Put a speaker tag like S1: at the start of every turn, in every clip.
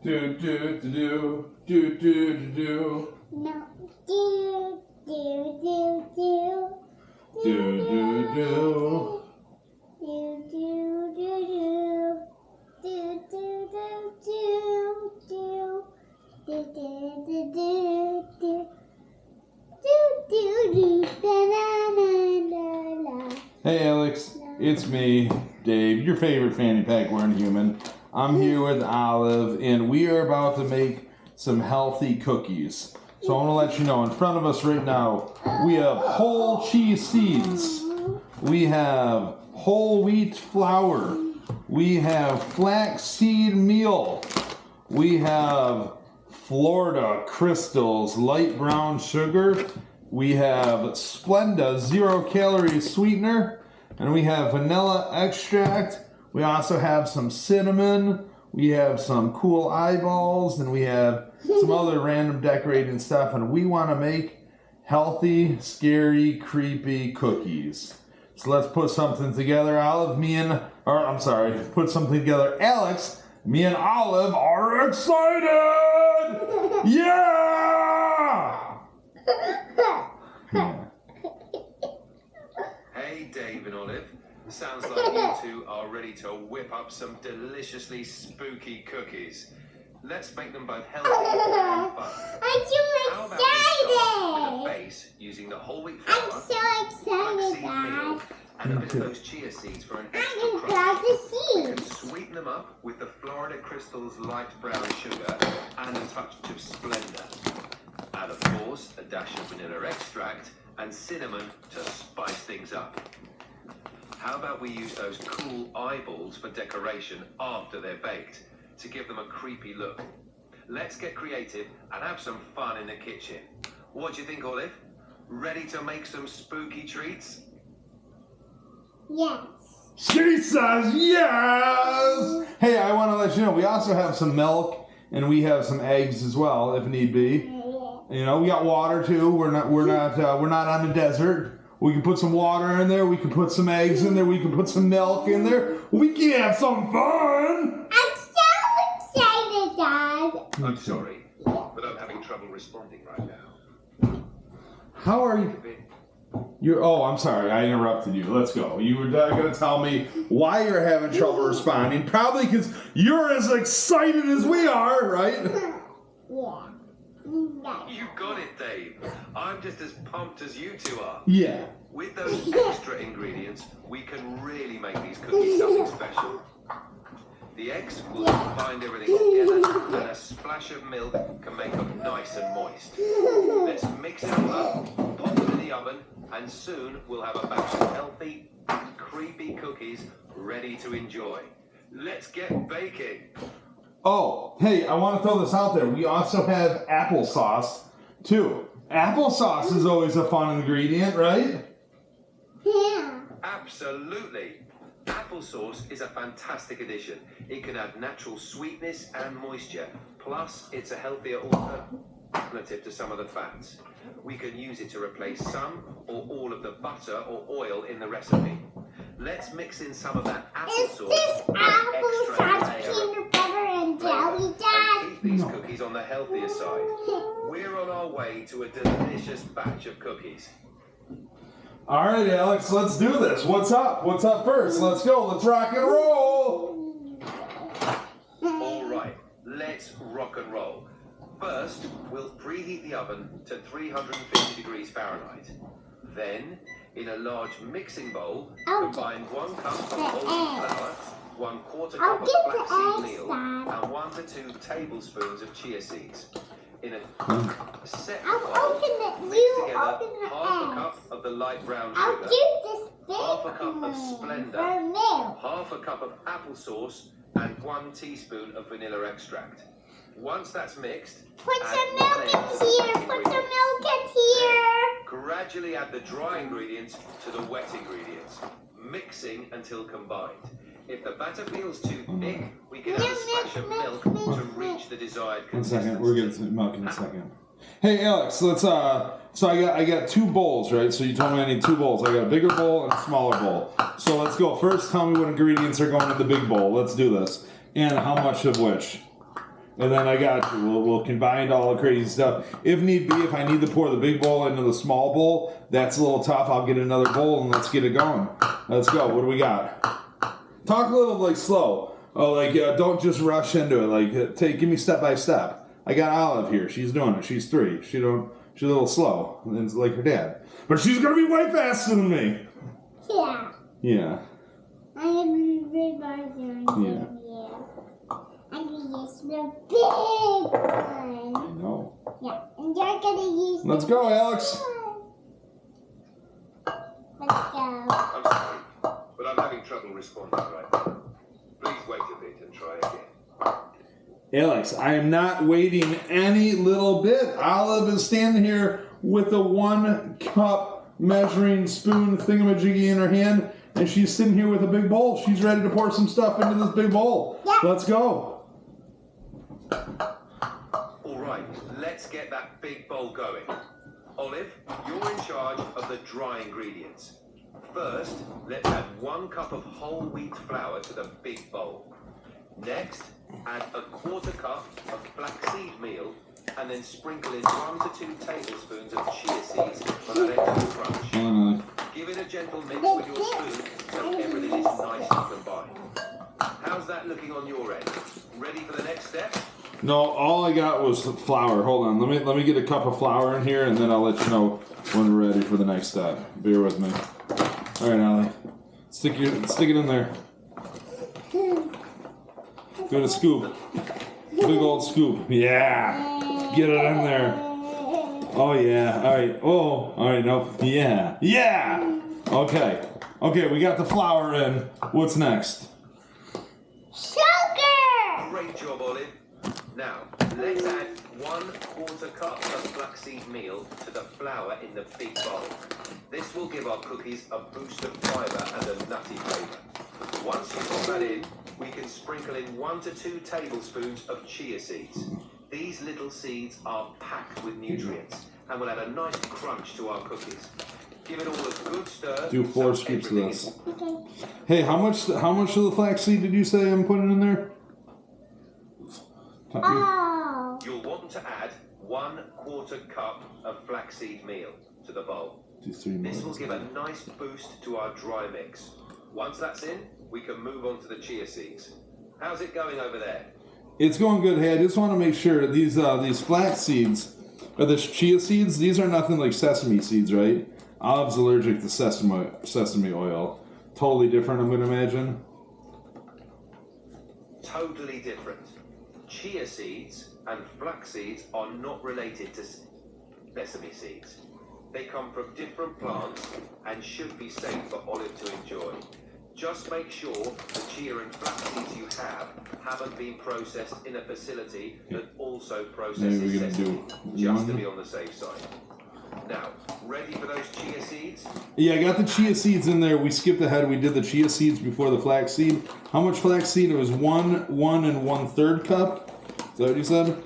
S1: Do do do do do do do.
S2: No. Do do do do.
S1: Do do do.
S2: Do do do do. Do do do do do. Do do do do do. Do do do. La la la la.
S1: Hey Alex, it's me, Dave, your favorite fanny pack wearing human. I'm here with Olive, and we are about to make some healthy cookies. So I want to let you know, in front of us right now, we have whole chia seeds. We have whole wheat flour. We have flax seed meal. We have Florida crystals, light brown sugar. We have Splenda 0-calorie sweetener. And we have vanilla extract. We also have some cinnamon. We have some cool eyeballs. And we have some other random decorating stuff. And we want to make healthy, scary, creepy cookies. So let's put something together. Put something together. Alex, me and Olive are excited! Yeah!
S3: Hey, Dave and Olive. Sounds like you two are ready to whip up some deliciously spooky cookies. Let's make them both healthy and fun.
S2: I'm so
S3: How about we start with a
S2: excited!
S3: base using the whole wheat
S2: I'm
S3: flour,
S2: so
S3: flaxseed
S2: excited, Dad.
S3: meal, and a bit of those chia seeds for an extra
S2: I'm
S3: crunch.
S2: glad to
S3: We can
S2: see.
S3: sweeten them up with the Florida Crystals light brown sugar and a touch of Splenda. And of course, a dash of vanilla extract and cinnamon to spice things up. How about we use those cool eyeballs for decoration after they're baked to give them a creepy look? Let's get creative and have some fun in the kitchen. What do you think, Olive? Ready to make some spooky treats?
S2: Yes.
S1: She says yes! Hey, I want to let you know, we also have some milk and we have some eggs as well, if need be. You know, we got water too. We're not on the desert. We can put some water in there. We can put some eggs in there. We can put some milk in there. We can have some fun.
S2: I'm so excited, Dad.
S3: I'm sorry, but I'm having trouble responding right now.
S1: How are you? Oh, I'm sorry. I interrupted you. Let's go. You were going to tell me why you're having trouble responding. Probably because you're as excited as we are, right?
S2: Yeah.
S3: You got it, Dave. I'm just as pumped as you two are.
S1: Yeah.
S3: With those extra ingredients, we can really make these cookies something special. The eggs will bind everything together, and a splash of milk can make them nice and moist. Let's mix it all up, pop them in the oven, and soon we'll have a batch of healthy, creepy cookies ready to enjoy. Let's get baking.
S1: Oh, hey, I want to throw this out there. We also have applesauce, too. Applesauce is always a fun ingredient, right?
S2: Yeah.
S3: Absolutely. Applesauce is a fantastic addition. It can add natural sweetness and moisture. Plus, it's a healthier alternative to some of the fats. We can use it to replace some or all of the butter or oil in the recipe. Let's mix in some of that
S2: Is
S3: applesauce.
S2: this applesauce peanut butter and jelly, Dad?
S3: Keep these cookies on the healthier side. We're on our way to a delicious batch of cookies.
S1: All right, Alex, let's do this. What's up? What's up first? Let's go. Let's rock and roll.
S3: All right, let's rock and roll. First, we'll preheat the oven to 350 degrees Fahrenheit. Then, in a large mixing bowl, combine 1 cup of whole wheat flour, 1/4 cup of flaxseed meal, and 1 to 2 tablespoons of chia seeds. In a separate bowl, mix together half a cup of the light brown sugar, half a cup of Splenda, half a cup of applesauce, and 1 teaspoon of vanilla extract. Once that's mixed,
S2: Put some milk in here. Put some milk in here.
S3: gradually add the dry ingredients to the wet ingredients, mixing until combined. If the batter feels too thick, we can add a splash of milk to reach the desired
S1: One
S3: consistency.
S1: second. We're getting some milk in a second. Hey, Alex, let's, so I got 2 bowls, right? So you told me I need 2 bowls. I got a bigger bowl and a smaller bowl. So let's go. First, tell me what ingredients are going in the big bowl. Let's do this. And how much of which? And then I got you. We'll combine all the crazy stuff. If need be, if I need to pour the big bowl into the small bowl, that's a little tough. I'll get another bowl and let's get it going. Let's go. What do we got? Talk a little like slow. Oh, like don't just rush into it. Like give me step by step. I got Olive here. She's doing it. She's 3. She's a little slow. It's like her dad, but she's gonna be way faster than me.
S2: Yeah.
S1: Yeah.
S2: I am really larger.
S1: Yeah.
S2: I'm gonna use the big one.
S1: I know.
S2: Yeah, and you're gonna use.
S1: Let's
S2: the
S1: go,
S2: big
S1: Alex.
S2: one. Let's go.
S3: I'm sorry, but I'm having trouble responding right now. Please wait a bit and try again.
S1: Alex, I am not waiting any little bit. Olive is standing here with a 1 cup measuring spoon thingamajiggy in her hand, and she's sitting here with a big bowl. She's ready to pour some stuff into this big bowl.
S2: Yeah.
S1: Let's go.
S3: All right, let's get that big bowl going. Olive, you're in charge of the dry ingredients. First, let's add 1 cup of whole wheat flour to the big bowl. Next, add a 1/4 cup of flaxseed meal, and then sprinkle in 1 to 2 tablespoons of chia seeds for that extra crunch. Give it a gentle mix with your spoon so everything is nicely combined. How's that looking on your end? Ready for the next step?
S1: No, all I got was flour. Hold on. Let me get a cup of flour in here, and then I'll let you know when we're ready for the next step. Bear with me. All right, Allie. Stick it in there. Good a scoop. Big old scoop. Yeah. Get it in there. Oh yeah. All right. Oh. All right. No. Yeah. Yeah. Okay. Okay. We got the flour in. What's next?
S2: Sugar.
S3: Great job, Olive. Now, let's add 1/4 cup of flaxseed meal to the flour in the big bowl. This will give our cookies a boost of fiber and a nutty flavor. Once you've got that in, we can sprinkle in 1 to 2 tablespoons of chia seeds. These little seeds are packed with nutrients and will add a nice crunch to our cookies. Give it all a good stir.
S1: Do 4
S3: so
S1: scoops of
S3: everything
S1: this.
S2: Okay.
S1: Hey, how much of the flaxseed did you say I'm putting in there?
S2: Oh.
S3: You'll want to add 1/4 cup of flaxseed meal to the bowl. This will give a nice boost to our dry mix. Once that's in, we can move on to the chia seeds. How's it going over there?
S1: It's going good. Hey, I just want to make sure these flax seeds, or the chia seeds, these are nothing like sesame seeds, right? Olive's allergic to sesame oil. Totally different, I'm going to imagine.
S3: Totally different. Chia seeds and flax seeds are not related to sesame seeds. They come from different plants and should be safe for Olive to enjoy. Just make sure the chia and flax seeds you have haven't been processed in a facility that also processes sesame, just to be on the safe side. Now, ready for those chia seeds?
S1: Yeah, I got the chia seeds in there. We skipped ahead. We did the chia seeds before the flax seed. How much flax seed? It was 1 1/3 cup. Is that what you said?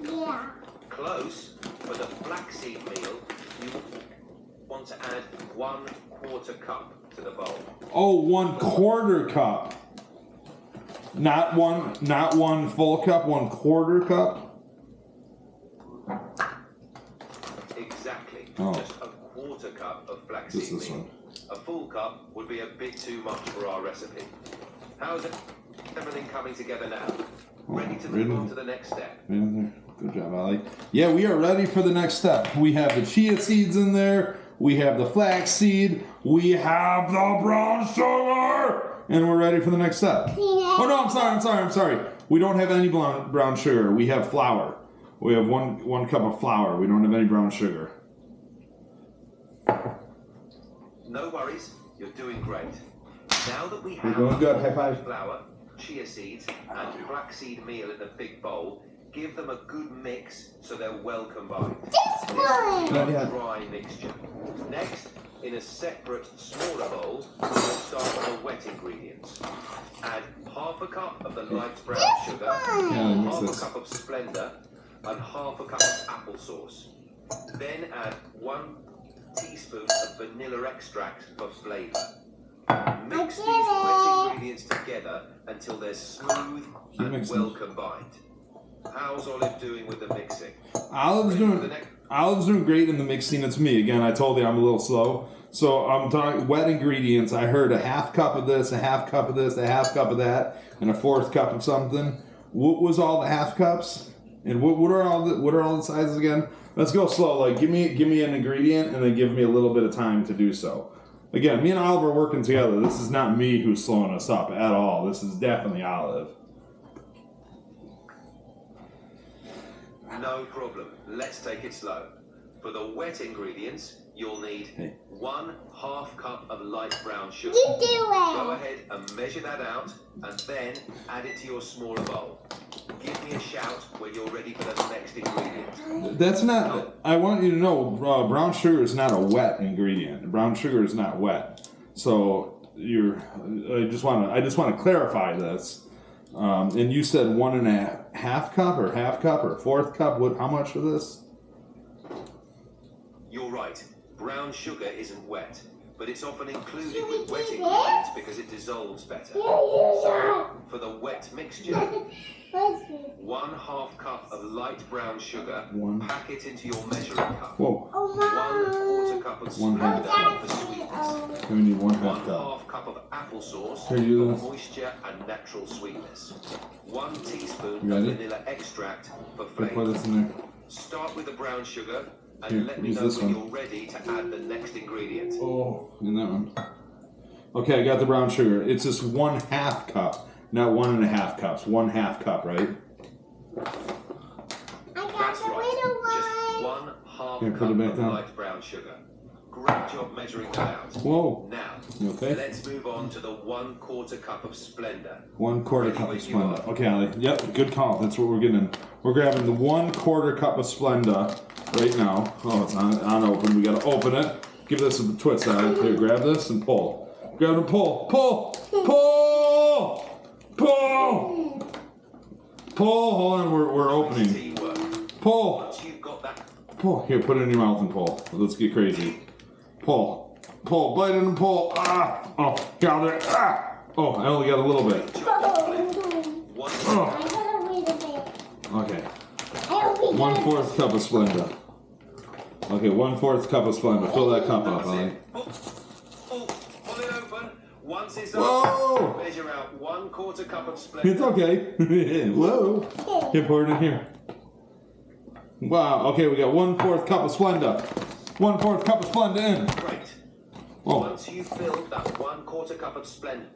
S2: Yeah.
S3: Close. For the flaxseed meal, you want to add 1/4 cup to the bowl.
S1: Oh, 1/4 cup. Not one full cup, 1/4 cup.
S3: Exactly.
S1: Oh.
S3: Just a 1/4 cup of flaxseed
S1: Just this
S3: meal.
S1: one.
S3: A full cup would be a bit too much for our recipe. How's everything coming together now? Ready to move on to the next step?
S1: Good job, Allie. Yeah, we are ready for the next step. We have the chia seeds in there. We have the flax seed. We have the brown sugar. And we're ready for the next step.
S2: Yeah.
S1: Oh, no, I'm sorry. We don't have any brown sugar. We have flour. We have one cup of flour. We don't have any brown sugar.
S3: No worries. You're doing great. Now that we
S1: We're
S3: have
S1: doing good. High five.
S3: flour, chia seeds, and flaxseed meal in the big bowl, give them a good mix so they're well combined.
S2: This one.
S1: Yeah.
S3: Dry mixture. Next, in a separate, smaller bowl, we'll start on the wet ingredients. Add 1/2 cup of the light brown sugar,
S1: Yeah, mix
S3: 1/2
S1: this.
S3: cup of Splenda, and 1/2 cup of applesauce. Then add 1 teaspoon of vanilla extract for flavor. Mix these wet ingredients together until they're smooth and
S1: mix
S3: well
S1: them.
S3: combined. How's Olive doing with the mixing?
S1: Olive's doing great in the mixing. It's me again. I told you I'm a little slow. So I'm talking wet ingredients. I heard a half cup of this, a half cup of this, a half cup of that, and a fourth cup of something. What was all the half cups? And what are all the sizes again? Let's go slow. Like give me an ingredient and then give me a little bit of time to do so. Again, me and Olive are working together. This is not me who's slowing us up at all. This is definitely Olive.
S3: No problem. Let's take it slow. For the wet ingredients, you'll need 1/2 cup of light brown sugar.
S2: You do
S3: Go
S2: it.
S3: ahead and measure that out, and then add it to your smaller bowl. Give me a shout when you're ready for the next ingredient.
S1: That's not. I want you to know, brown sugar is not a wet ingredient. Brown sugar is not wet. So I just want to clarify this. And you said 1.5 cup or half cup or fourth cup. What? How much of this?
S3: You're right. Brown sugar isn't wet, but it's often included
S2: Should we
S3: with wet
S2: do
S3: ingredients because it dissolves better.
S2: You
S3: For the wet mixture,
S2: What's it?
S3: 1/2 cup of light brown sugar.
S1: One.
S3: Pack it into your measuring cup.
S1: Whoa.
S2: Oh, Mom.
S3: 1/4 cup of
S1: One half
S3: Splenda
S1: cup.
S3: for sweetness.
S1: We need 1/2 cup.
S3: 1/2 cup of applesauce
S1: Here, you do
S3: for
S1: this.
S3: moisture and natural sweetness. 1 teaspoon
S1: You
S3: of
S1: ready?
S3: vanilla extract for
S1: Put
S3: flavor.
S1: this in there.
S3: Start with the brown sugar and
S1: Here,
S3: let me
S1: use
S3: know
S1: this
S3: when
S1: one.
S3: you're ready to add the next ingredient.
S1: Oh, in that one. Okay, I got the brown sugar. It's just 1/2 cup, not 1.5 cups. 1/2 cup, right?
S2: I got
S3: That's
S2: the
S3: right.
S2: little
S3: Just
S2: one.
S3: 1/2
S1: Here,
S3: cup
S1: put it back
S3: of
S1: down.
S3: light brown sugar. Great job measuring that out.
S1: Whoa.
S3: Now,
S1: You okay?
S3: let's move on to the 1/4 cup of Splenda.
S1: 1/4 cup of Splenda. Okay, Ali. Yep, good call. That's what we're getting. We're grabbing the 1/4 cup of Splenda right now. Oh, it's on open. We gotta open it. Give this a twist, Ali. Here, grab this and pull. Grab and pull. Pull! Pull! Pull! Pull! Hold on, we're opening.
S3: Teamwork.
S1: Pull!
S3: Once you've got that,
S1: Pull. Here, put it in your mouth and pull. Let's get crazy. Pull. Pull. Bite it and pull. Ah! Oh, got it. Ah! Oh, I only got a little bit.
S3: one
S1: Oh.
S2: I got a little bit.
S1: Okay.
S2: I hope we got
S1: 1/4 cup of Splenda. Okay, 1/4 cup of Splenda. Fill that cup up,
S3: That's
S1: Ali.
S3: it. Pull it open. Once it's
S1: Whoa!
S3: open, measure out 1/4 cup of Splenda.
S1: It's okay. Whoa. Here, pour it in here. Wow. Okay, we got 1/4 cup of Splenda. 1/4 cup of Splenda in.
S3: Great.
S1: Oh.
S3: Once you've filled that 1/4 cup of Splenda.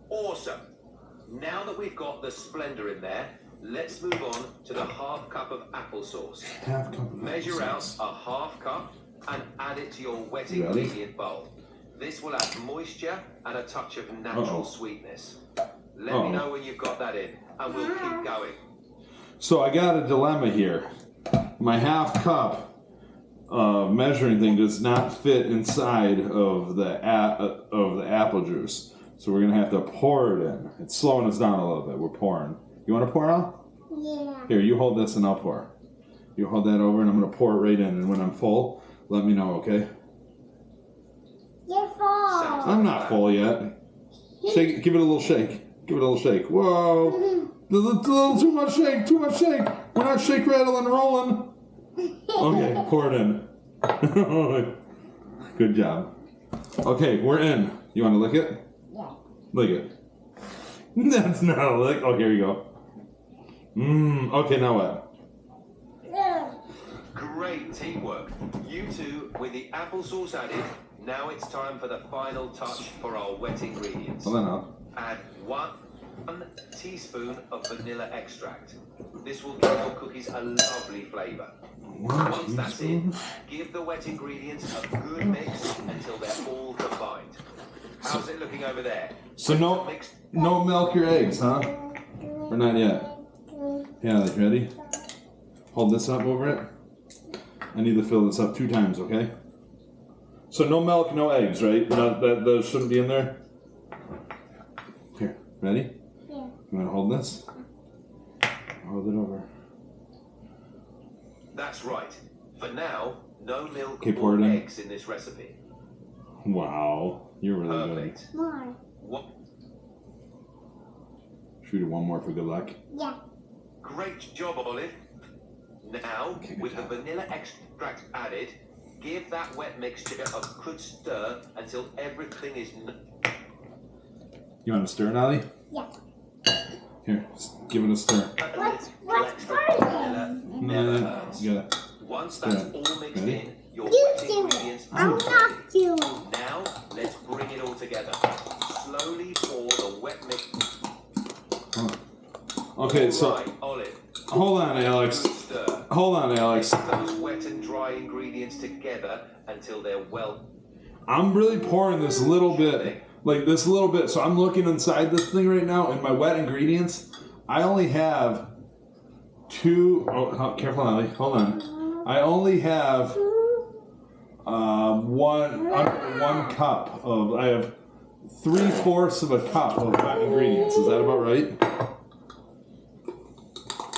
S3: Awesome. Now that we've got the Splenda in there, let's move on to the 1/2 cup of applesauce.
S1: Half cup of
S3: Measure out
S1: applesauce.
S3: a 1/2 cup and add it to your wet
S1: You ready?
S3: ingredient bowl. This will add moisture and a touch of natural sweetness. Let me know when you've got that in, and we'll keep going.
S1: So I got a dilemma here. My half cup measuring thing does not fit inside of the apple juice, so we're gonna have to pour it in. It's slowing us down a little bit. We're pouring. You want to pour out?
S2: Yeah.
S1: Here, you hold this and I'll pour. You hold that over and I'm gonna pour it right in. And when I'm full, let me know, okay?
S2: You're full.
S1: I'm not full yet. Shake it. Give it a little shake. Give it a little shake. Whoa! A little too much shake. Too much shake. We're not shake, rattle, and rolling. Okay, pour it in. Good job. Okay, we're in. You want to lick it?
S2: Yeah.
S1: Lick it. That's not a lick. Oh, here you go. Okay, now what?
S2: Yeah.
S3: Great teamwork. You two, with the applesauce added, now it's time for the final touch for our wet ingredients.
S1: Hold on now.
S3: Add 1 teaspoon of vanilla extract. This will give your cookies a lovely flavour. Once that's in, give the wet ingredients a good mix until they're all combined. How's it looking over there?
S1: So no milk or eggs, huh? Or not yet? Yeah, you ready? Hold this up over it. I need to fill this up 2 times, okay? So no milk, no eggs, right? Those shouldn't be in there. Here, ready?
S2: Yeah.
S1: You want to hold this? Hold it over.
S3: That's right. For now, no milk
S1: Okay, pour
S3: or
S1: it in.
S3: eggs in this recipe.
S1: Wow, you're really
S3: Perfect.
S2: More.
S3: What?
S1: Should we do one more for good luck?
S2: Yeah.
S3: Great job, Olive. Now, with the vanilla extract added, give that wet mixture a good stir until everything is...
S1: You want to stir it, Ollie?
S2: Yeah.
S1: Here, give it a stir.
S2: What's
S3: extra vanilla never hurts.
S1: You gotta
S3: Once that's all mixed in, your
S2: You
S3: wet
S2: do
S3: ingredients...
S2: it. I'll not do it.
S3: Now, let's bring it all together. Slowly pour the wet mix...
S1: Okay, so
S3: Right, Olive.
S1: hold on, Alex.
S3: Stir.
S1: Hold on, Alex.
S3: Mix those wet and dry ingredients together until they're well...
S1: I'm really pouring this little bit, like this little bit. So I'm looking inside this thing right now, and my wet ingredients. I only have two. Oh, careful, Ollie. Hold on. I only have one cup of. I have 3/4 of a cup of wet ingredients. Is that about right?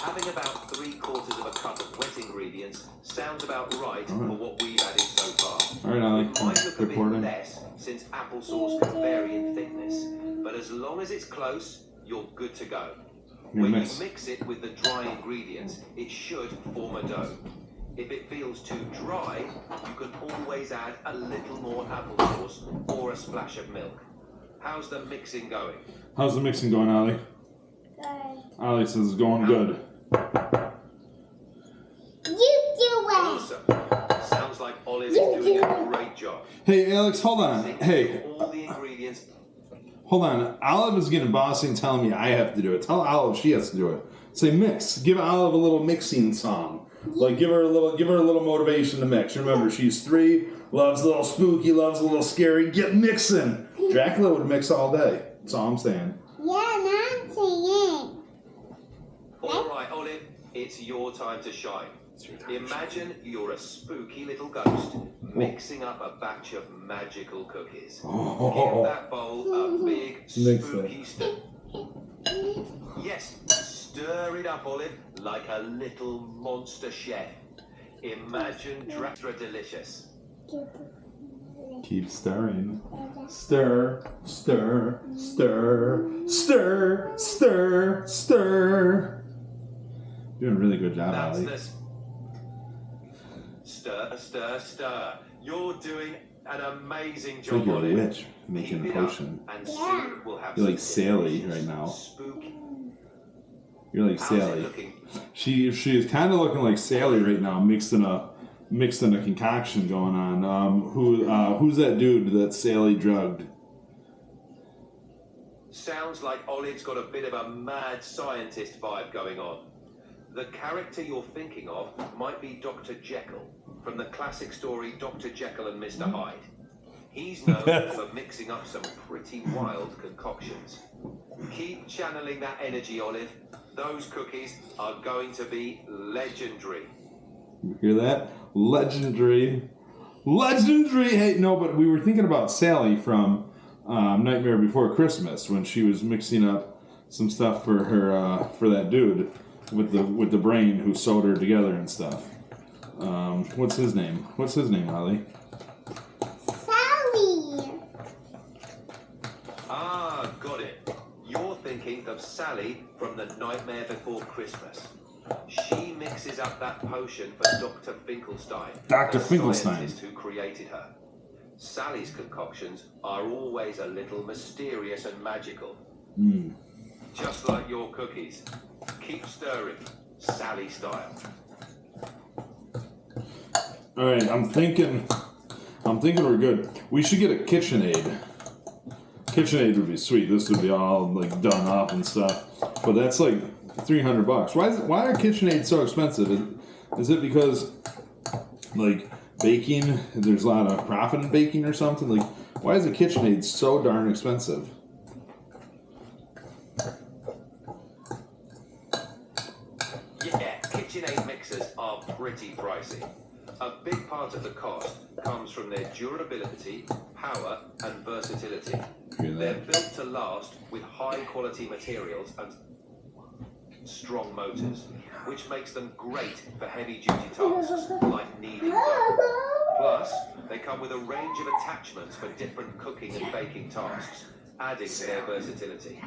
S3: Having about 3/4 of a cup of wet ingredients sounds about right for what we've added so far.
S1: All right, Ollie.
S3: It might look a bit
S1: Recording.
S3: less since applesauce can vary in thickness, but as long as it's close, you're good to go. When you mix it with the dry ingredients, it should form a dough. If it feels too dry, you can always add a little more applesauce or a splash of milk. How's the mixing going?
S1: How's the mixing going, Ollie?
S2: Good.
S1: Ollie says it's going good.
S2: You do it.
S3: Awesome. Sounds like Olive is doing a great job.
S1: Hey, Alex, hold on.
S3: Mix
S1: Hey,
S3: all the ingredients.
S1: hold on. Olive is getting bossy and telling me I have to do it. Tell Olive she has to do it. Say mix. Give Olive a little mixing song. Like give her a little motivation to mix. Remember, she's 3, loves a little spooky, loves a little scary. Get mixing. Dracula would mix all day. That's all I'm saying.
S2: Yeah, not singing.
S3: All right, Olive, it's your time to shine. Imagine you're a spooky little ghost mixing up a batch of magical cookies. Give that bowl a big spooky stir. Yes, stir it up, Olive, like a little monster chef. Imagine Dracula delicious.
S1: Keep stirring. Stir, stir, stir, stir, stir, stir. You're doing a really good job,
S3: That's
S1: Ollie.
S3: this. Stir, stir, stir. You're doing an amazing
S1: It's like
S3: job,
S1: you're a
S3: Olive.
S1: witch making
S3: Keep
S1: a
S3: it up,
S1: potion.
S3: and
S2: Yeah.
S3: soon we'll have
S1: You're like
S3: some
S1: Sally
S3: delicious,
S1: right now.
S3: Spooky.
S1: You're like
S3: How's it
S1: Sally.
S3: looking?
S1: She's kind of looking like Sally right now, mixing a concoction going on. Who's that dude that Sally drugged?
S3: Sounds like Olive's got a bit of a mad scientist vibe going on. The character you're thinking of might be Dr. Jekyll from the classic story Dr. Jekyll and Mr. Hyde. He's known for mixing up some pretty wild concoctions. Keep channeling that energy, Olive. Those cookies are going to be legendary.
S1: You hear that? Legendary. Legendary! Hey, no, but we were thinking about Sally from Nightmare Before Christmas when she was mixing up some stuff for her for that dude with the brain who sewed her together and stuff. What's his name? What's his name, Ollie?
S2: Sally.
S3: Ah, got it. You're thinking of Sally from the Nightmare Before Christmas. She mixes up that potion for Dr. Finkelstein,
S1: Dr.
S3: the
S1: Finkelstein.
S3: scientist who created her. Sally's concoctions are always a little mysterious and magical. Just like your cookies. Keep stirring, Sally style.
S1: All right, I'm thinking we're good. We should get a KitchenAid. KitchenAid would be sweet. This would be all like done up and stuff. But that's like $300. Why are KitchenAid so expensive? Is it because like baking? There's a lot of profit in baking or something? Like, why is a KitchenAid so darn expensive?
S3: Yeah, KitchenAid mixers are pretty pricey. A big part of the cost comes from their durability, power, and versatility. They're built to last with high-quality materials and strong motors, which makes them great for heavy-duty tasks like kneading dough. Plus, they come with a range of attachments for different cooking and baking tasks, adding to their versatility.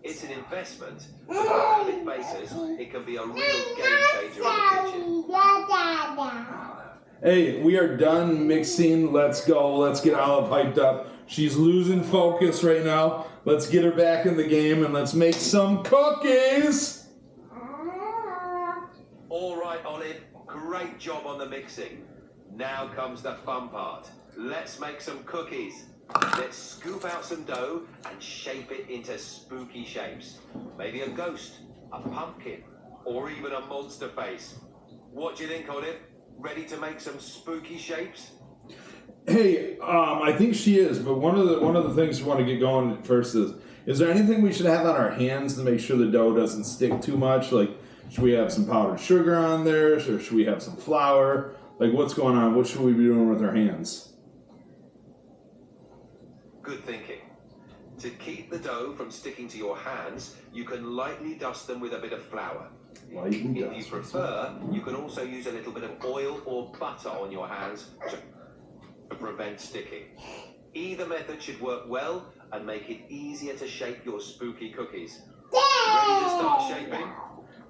S3: It's an investment, but for avid bakers, it can be a real game changer in the kitchen.
S1: Hey, we are done mixing. Let's go. Let's get Olive hyped up. She's losing focus right now. Let's get her back in the game and let's make some cookies.
S3: All right, Olive. Great job on the mixing. Now comes the fun part. Let's make some cookies. Let's scoop out some dough and shape it into spooky shapes. Maybe a ghost, a pumpkin, or even a monster face. What do you think, Olive? Ready to make some spooky shapes?
S1: Hey, I think she is, but one of the things we want to get going first is there anything we should have on our hands to make sure the dough doesn't stick too much? Like, should we have some powdered sugar on there, or should we have some flour? Like, what's going on? What should we be doing with our hands?
S3: Good thinking. To keep the dough from sticking to your hands, you can lightly dust them with a bit of flour. If you prefer, you can also use a little bit of oil or butter on your hands to prevent sticking. Either method should work well and make it easier to shape your spooky cookies. Ready to start shaping?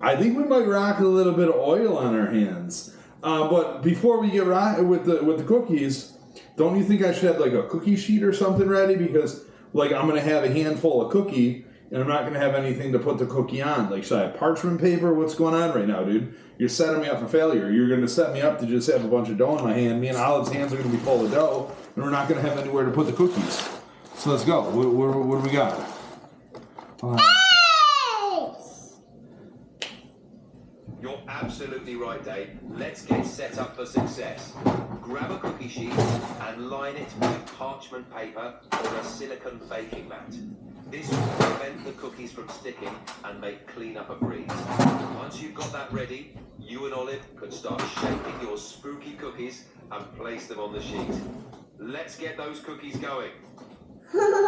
S1: I think we might rock a little bit of oil on our hands. But before we get with the cookies, don't you think I should have like a cookie sheet or something ready? Because like I'm gonna have a handful of cookie and I'm not gonna have anything to put the cookie on. Like, should I have parchment paper? What's going on right now, dude? You're setting me up for failure. You're gonna set me up to just have a bunch of dough in my hand. Me and Olive's hands are gonna be full of dough, and we're not gonna have anywhere to put the cookies. So let's go. What do we got?
S3: You're absolutely right, Dave. Let's get set up for success. Grab a cookie sheet and line it with parchment paper or a silicone baking mat. This will prevent the cookies from sticking and make cleanup a breeze. Once you've got that ready, you and Olive can start shaping your spooky cookies and place them on the sheet. Let's get those cookies going.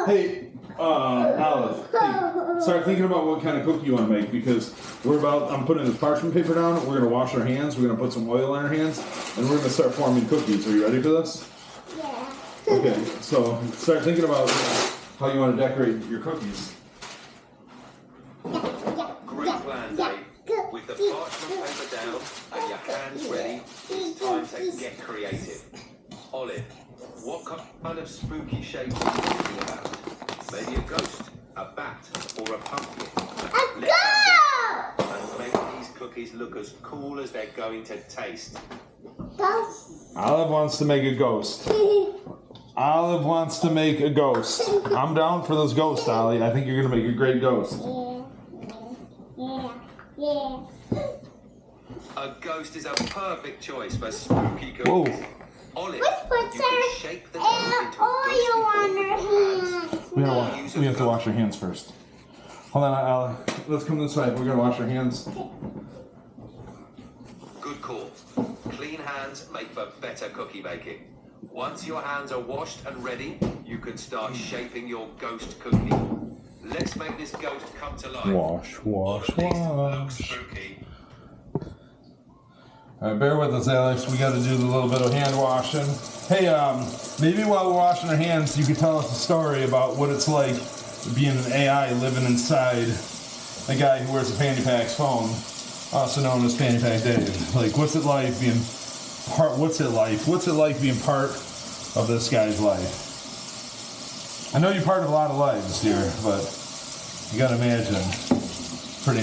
S1: Hey, Olive, hey, start thinking about what kind of cookie you want to make, because I'm putting this parchment paper down, we're going to wash our hands, we're going to put some oil on our hands, and we're going to start forming cookies. Are you ready for this?
S2: Yeah.
S1: Okay, so start thinking about how you want to decorate your cookies.
S3: Great plan, Dave. With the parchment paper down and your hands ready, it's time to get creative. Olive, what kind of spooky shapes are you thinking about? Maybe a ghost, a bat, or a pumpkin? Let's have some and make these cookies look as cool as they're going to taste.
S1: Olive wants to make a ghost. Olive wants to make a ghost. I'm down for this ghost, Ollie. I think you're going to make a great ghost.
S2: Yeah.
S3: A ghost is a perfect choice for spooky cookies.
S1: Whoa.
S3: Olive,
S2: Let's put
S3: you can shape the dough into
S2: oil on
S3: a
S2: our
S3: ghostly
S2: hands.
S1: We have to wash our hands first. Hold on, Ollie. Let's come this way. We're going to wash our hands.
S3: Good call. Clean hands make for better cookie baking. Once your hands are washed and ready, you can start shaping your ghost cookie. Let's make this ghost come to life.
S1: Wash.
S3: Look spooky.
S1: All right, bear with us, Alex. We got to do a little bit of hand washing. Hey, maybe while we're washing our hands, you could tell us a story about what it's like being an AI living inside a guy who wears a Fanny Pack's phone, also known as Fanny Pack Dave. Like, what's it like being part of this guy's life? I know you're part of a lot of lives here, but you got to imagine.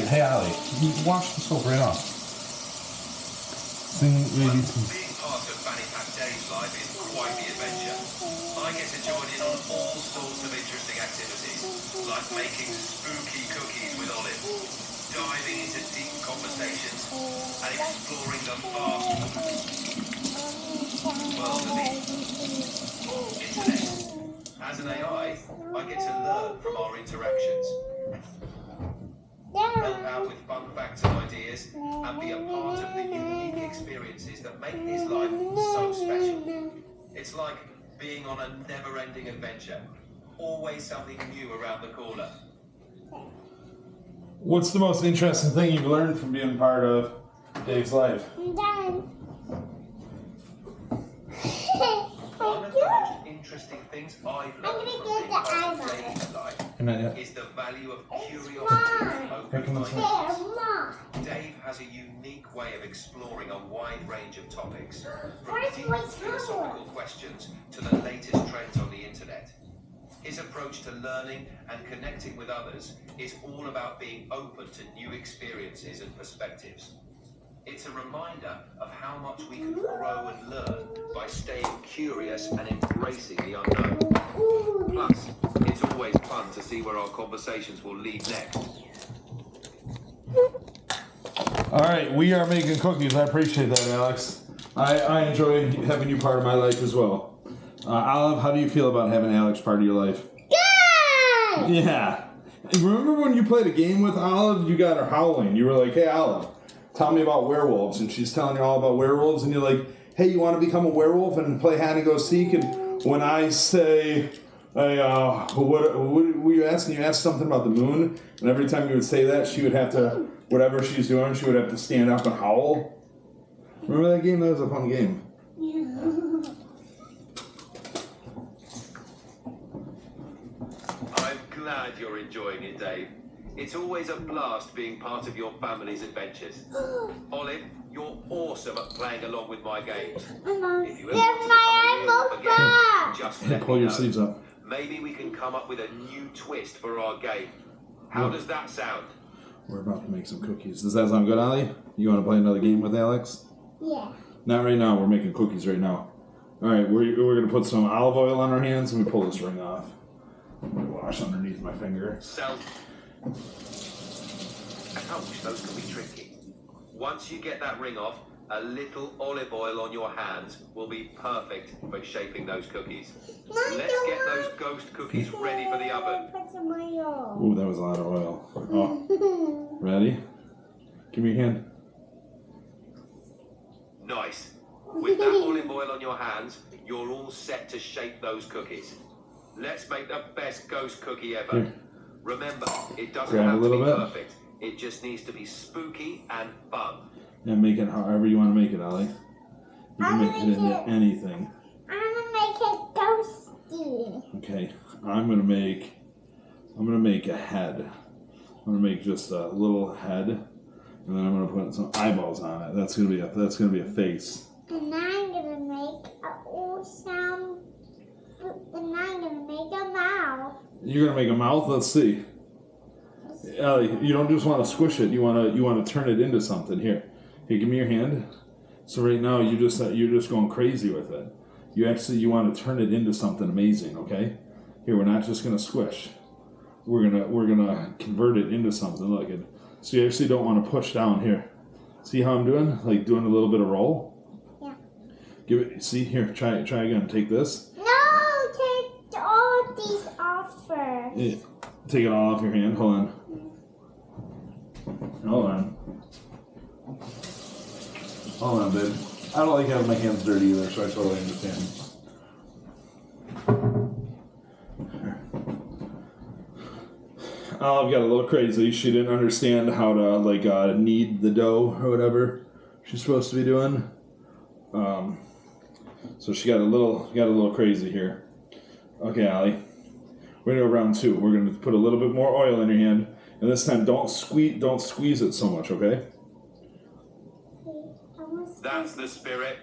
S1: Hey, Ollie, you wash the soap right off.
S3: Being part of Fanny Pack Dave's life is quite the adventure. I get to join in on all sorts of interesting activities, like making spooky cookies with Olive, diving into deep conversations, and exploring the vast world of the internet. As an AI, I get to learn from our interactions, help out with fun facts and ideas, and be a part of the unique experiences that make his life so special. It's like being on a never-ending adventure. Always something new around the corner.
S1: What's the most interesting thing you've learned from being part of Dave's life?
S2: I'm done.
S3: One of the most interesting things I've
S2: I'm
S3: learned
S2: gonna
S3: from
S2: get the eyeball.
S3: daily life
S1: Not yet.
S3: is the value of
S2: It's
S3: curiosity
S2: mine.
S3: and
S1: Here, come on,
S3: open-mindedness.
S2: There, Mom.
S3: Dave has a unique way of exploring a wide range of topics, from
S2: Where's
S3: deep
S2: my
S3: philosophical questions to the latest trends on the internet. His approach to learning and connecting with others is all about being open to new experiences and perspectives. It's a reminder of how much we can grow and learn by staying curious and embracing the unknown. Plus, it's always fun to see where our conversations will lead next.
S1: All right, we are making cookies. I appreciate that, Alex. I enjoy having you part of my life as well. Olive, how do you feel about having Alex part of your life?
S2: Good!
S1: Yeah. Remember when you played a game with Olive? You got her howling. You were like, hey, Olive, tell me about werewolves. And she's telling you all about werewolves. And you're like, hey, you want to become a werewolf and play hide and go seek? And when I say, hey, what were you asking? You asked something about the moon. And every time you would say that, she would have to, whatever she's doing, she would have to stand up and howl. Remember that game? That was a fun game.
S3: I'm glad you're enjoying it, Dave. It's always a blast being part of your family's adventures. Olive, you're awesome at playing along with my games. If you ever want to become a werewolf again, just let
S1: Pull
S3: me
S1: your
S3: know.
S1: sleeves up.
S3: Maybe we can come up with a new twist for our game. How does that sound?
S1: We're about to make some cookies. Does that sound good, Ali? You want to play another game with Alex?
S2: Yeah.
S1: Not right now. We're making cookies right now. All right, we're going to put some olive oil on our hands and we pull this ring off. I'm going to wash underneath my finger.
S3: Ouch, those can be tricky. Once you get that ring off, a little olive oil on your hands will be perfect for shaping those cookies. Let's get those ghost cookies ready for the oven.
S2: Put some oil.
S1: Ooh, that was a lot of oil. Oh, ready? Give me your hand.
S3: Nice. With that olive oil on your hands, you're all set to shape those cookies. Let's make the best ghost cookie ever.
S1: Here.
S3: Remember, it doesn't
S1: Grab a
S3: have to be
S1: little bit.
S3: perfect. It just needs to be spooky and fun.
S1: And make it however you want to make it, Ali. You can make it into anything.
S2: I'm gonna make it ghosty.
S1: Okay, I'm gonna make a head. I'm gonna make just a little head, and then I'm gonna put some eyeballs on it. That's gonna be a face.
S2: And I'm gonna make a mouth.
S1: You're gonna make a mouth. Let's see. Ellie, you don't just want to squish it. You want to turn it into something. Here, give me your hand. So right now you're just going crazy with it. You want to turn it into something amazing. Okay. Here, we're not just gonna squish. We're gonna convert it into something. Look, so you actually don't want to push down. Here, see how I'm doing? Like doing a little bit of roll.
S2: Yeah.
S1: Give it. See here. Try again. Take this.
S2: No, take all these off first.
S1: Yeah. Take it all off your hand. Hold on. Hold on, babe. I don't like having my hands dirty either, so I totally understand. Olive got a little crazy. She didn't understand how to knead the dough or whatever she's supposed to be doing. So she got a little crazy here. Okay, Allie. We're gonna go round 2. We're gonna put a little bit more oil in your hand, and this time don't squeeze it so much, okay?
S3: That's the spirit.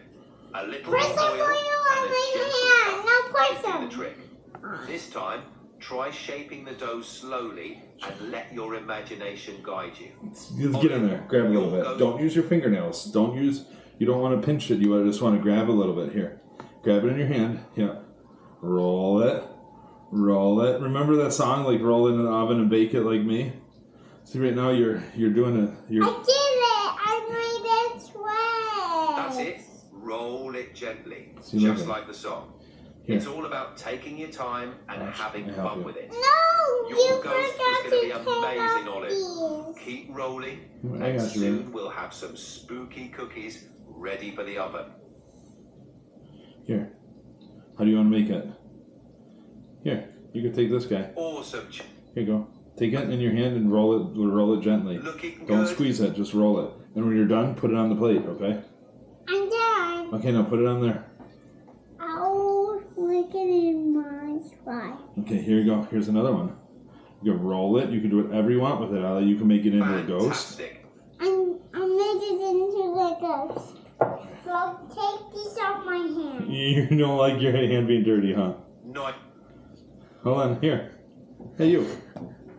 S3: A little
S2: Put some
S3: more
S2: oil
S3: oil
S2: on
S3: and a
S2: my
S3: gentle
S2: hand. Now
S3: touch
S2: put
S3: may do
S2: some.
S3: the trick. This time, try shaping the dough slowly and let your imagination guide you.
S1: Just get in there. Grab a little bit. Don't use your fingernails. You don't want to pinch it. You just want to grab a little bit. Here. Grab it in your hand. Yeah. Roll it. Roll it. Remember that song, like roll it in the oven and bake it like me? See, right now you're doing it.
S2: I did it. I made it twice.
S3: That's it. Roll it gently,
S1: See,
S3: just
S1: look.
S3: like the song.
S1: Here.
S3: It's all about taking your time and having
S1: I help
S3: fun
S1: you.
S3: with it.
S2: No,
S3: Your
S2: you
S3: ghost is
S2: forgot
S3: going to be
S2: to
S3: amazing,
S2: take
S3: Olive.
S2: off these.
S3: Keep rolling,
S1: I
S3: and
S1: got you,
S3: soon
S1: babe.
S3: we'll have some spooky cookies ready for the oven.
S1: Here. How do you want to make it? Here. You can take this guy.
S3: Awesome.
S1: Here you go. Take it in your hand and roll it gently.
S3: Looking
S1: Don't
S3: good.
S1: squeeze it, just roll it. And when you're done, put it on the plate, okay?
S2: I'm done.
S1: Okay, now put it on there.
S2: Oh, look at Why?
S1: Okay, here you go. Here's another one. You can roll it. You can do whatever you want with it, Ali. You can make it into a ghost.
S3: Fantastic.
S2: I'll make it into a ghost. So take these off my hand.
S1: You don't like your hand being dirty, huh?
S3: Nice.
S1: Hold on, here. Hey, you.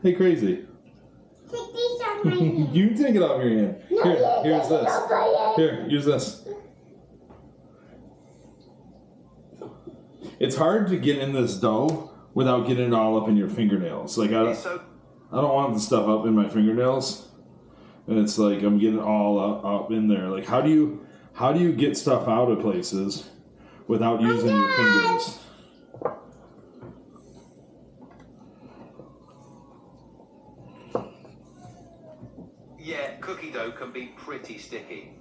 S1: Hey, crazy.
S2: Take these off my hand.
S1: You take it off your hand.
S2: No,
S1: Here,
S2: you
S1: here's
S2: take it
S1: this.
S2: off my hand.
S1: Here, use this. It's hard to get in this dough without getting it all up in your fingernails. Like, I don't want the stuff up in my fingernails. And it's like I'm getting it all up in there. Like, how do you get stuff out of places without using your fingers?
S3: Yeah, cookie dough can be pretty sticky.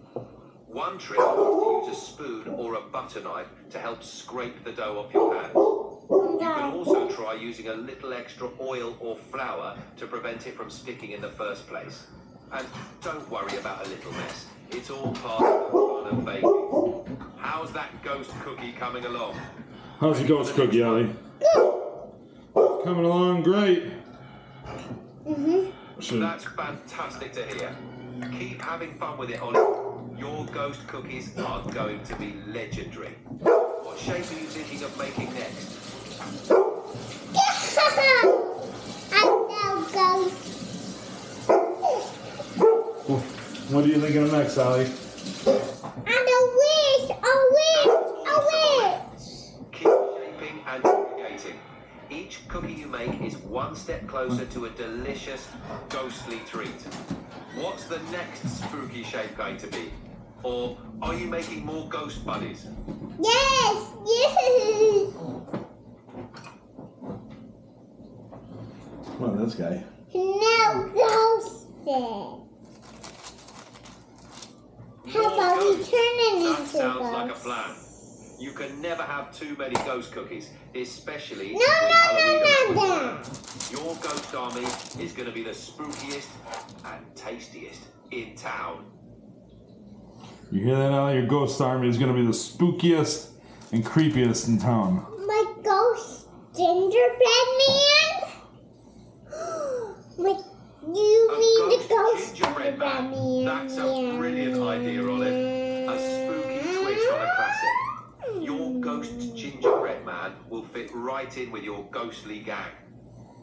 S3: One trick is to use a spoon or a butter knife to help scrape the dough off your hands. You can also try using a little extra oil or flour to prevent it from sticking in the first place. And don't worry about a little mess. It's all part of the fun of baking. How's that ghost cookie coming along?
S1: How's the ghost cookie, Ali? Coming along great.
S3: That's fantastic to hear. Keep having fun with it, Ollie. Your ghost cookies are going to be legendary. What shape are you thinking of making next?
S2: I'm now ghost.
S1: What are you thinking of next, Ali?
S2: And a wish! A wish! A wish!
S3: Keep shaping and creating. Each cookie you make is one step closer to a delicious, ghostly treat. What's the next spooky shape going to be? Or are you making more ghost buddies?
S2: Yes! Yes!
S1: Come on, this guy.
S2: No ghosting. How about we turn it
S3: That
S2: into
S3: sounds
S2: ghosts?
S3: like a plan. You can never have too many ghost cookies, especially
S2: No.
S3: Your ghost army is going to be the spookiest and tastiest in town.
S1: You hear that, Ali? Your ghost army is going to be the spookiest and creepiest in town.
S2: My ghost gingerbread man? You mean the ghost
S3: gingerbread man? That's a brilliant idea, Olive. A spooky twist on a classic. Your ghost gingerbread man will fit right in with your ghostly gang.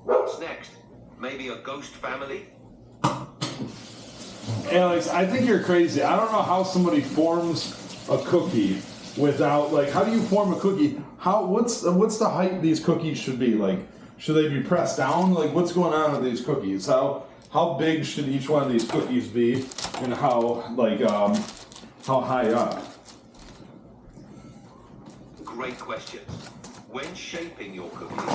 S3: What's next? Maybe a ghost family?
S1: Alex, I think you're crazy. I don't know how somebody forms a cookie without, like, how do you form a cookie? What's the height these cookies should be? Like, should they be pressed down? Like, what's going on with these cookies? How big should each one of these cookies be, and how high up?
S3: Great questions. When shaping your cookies,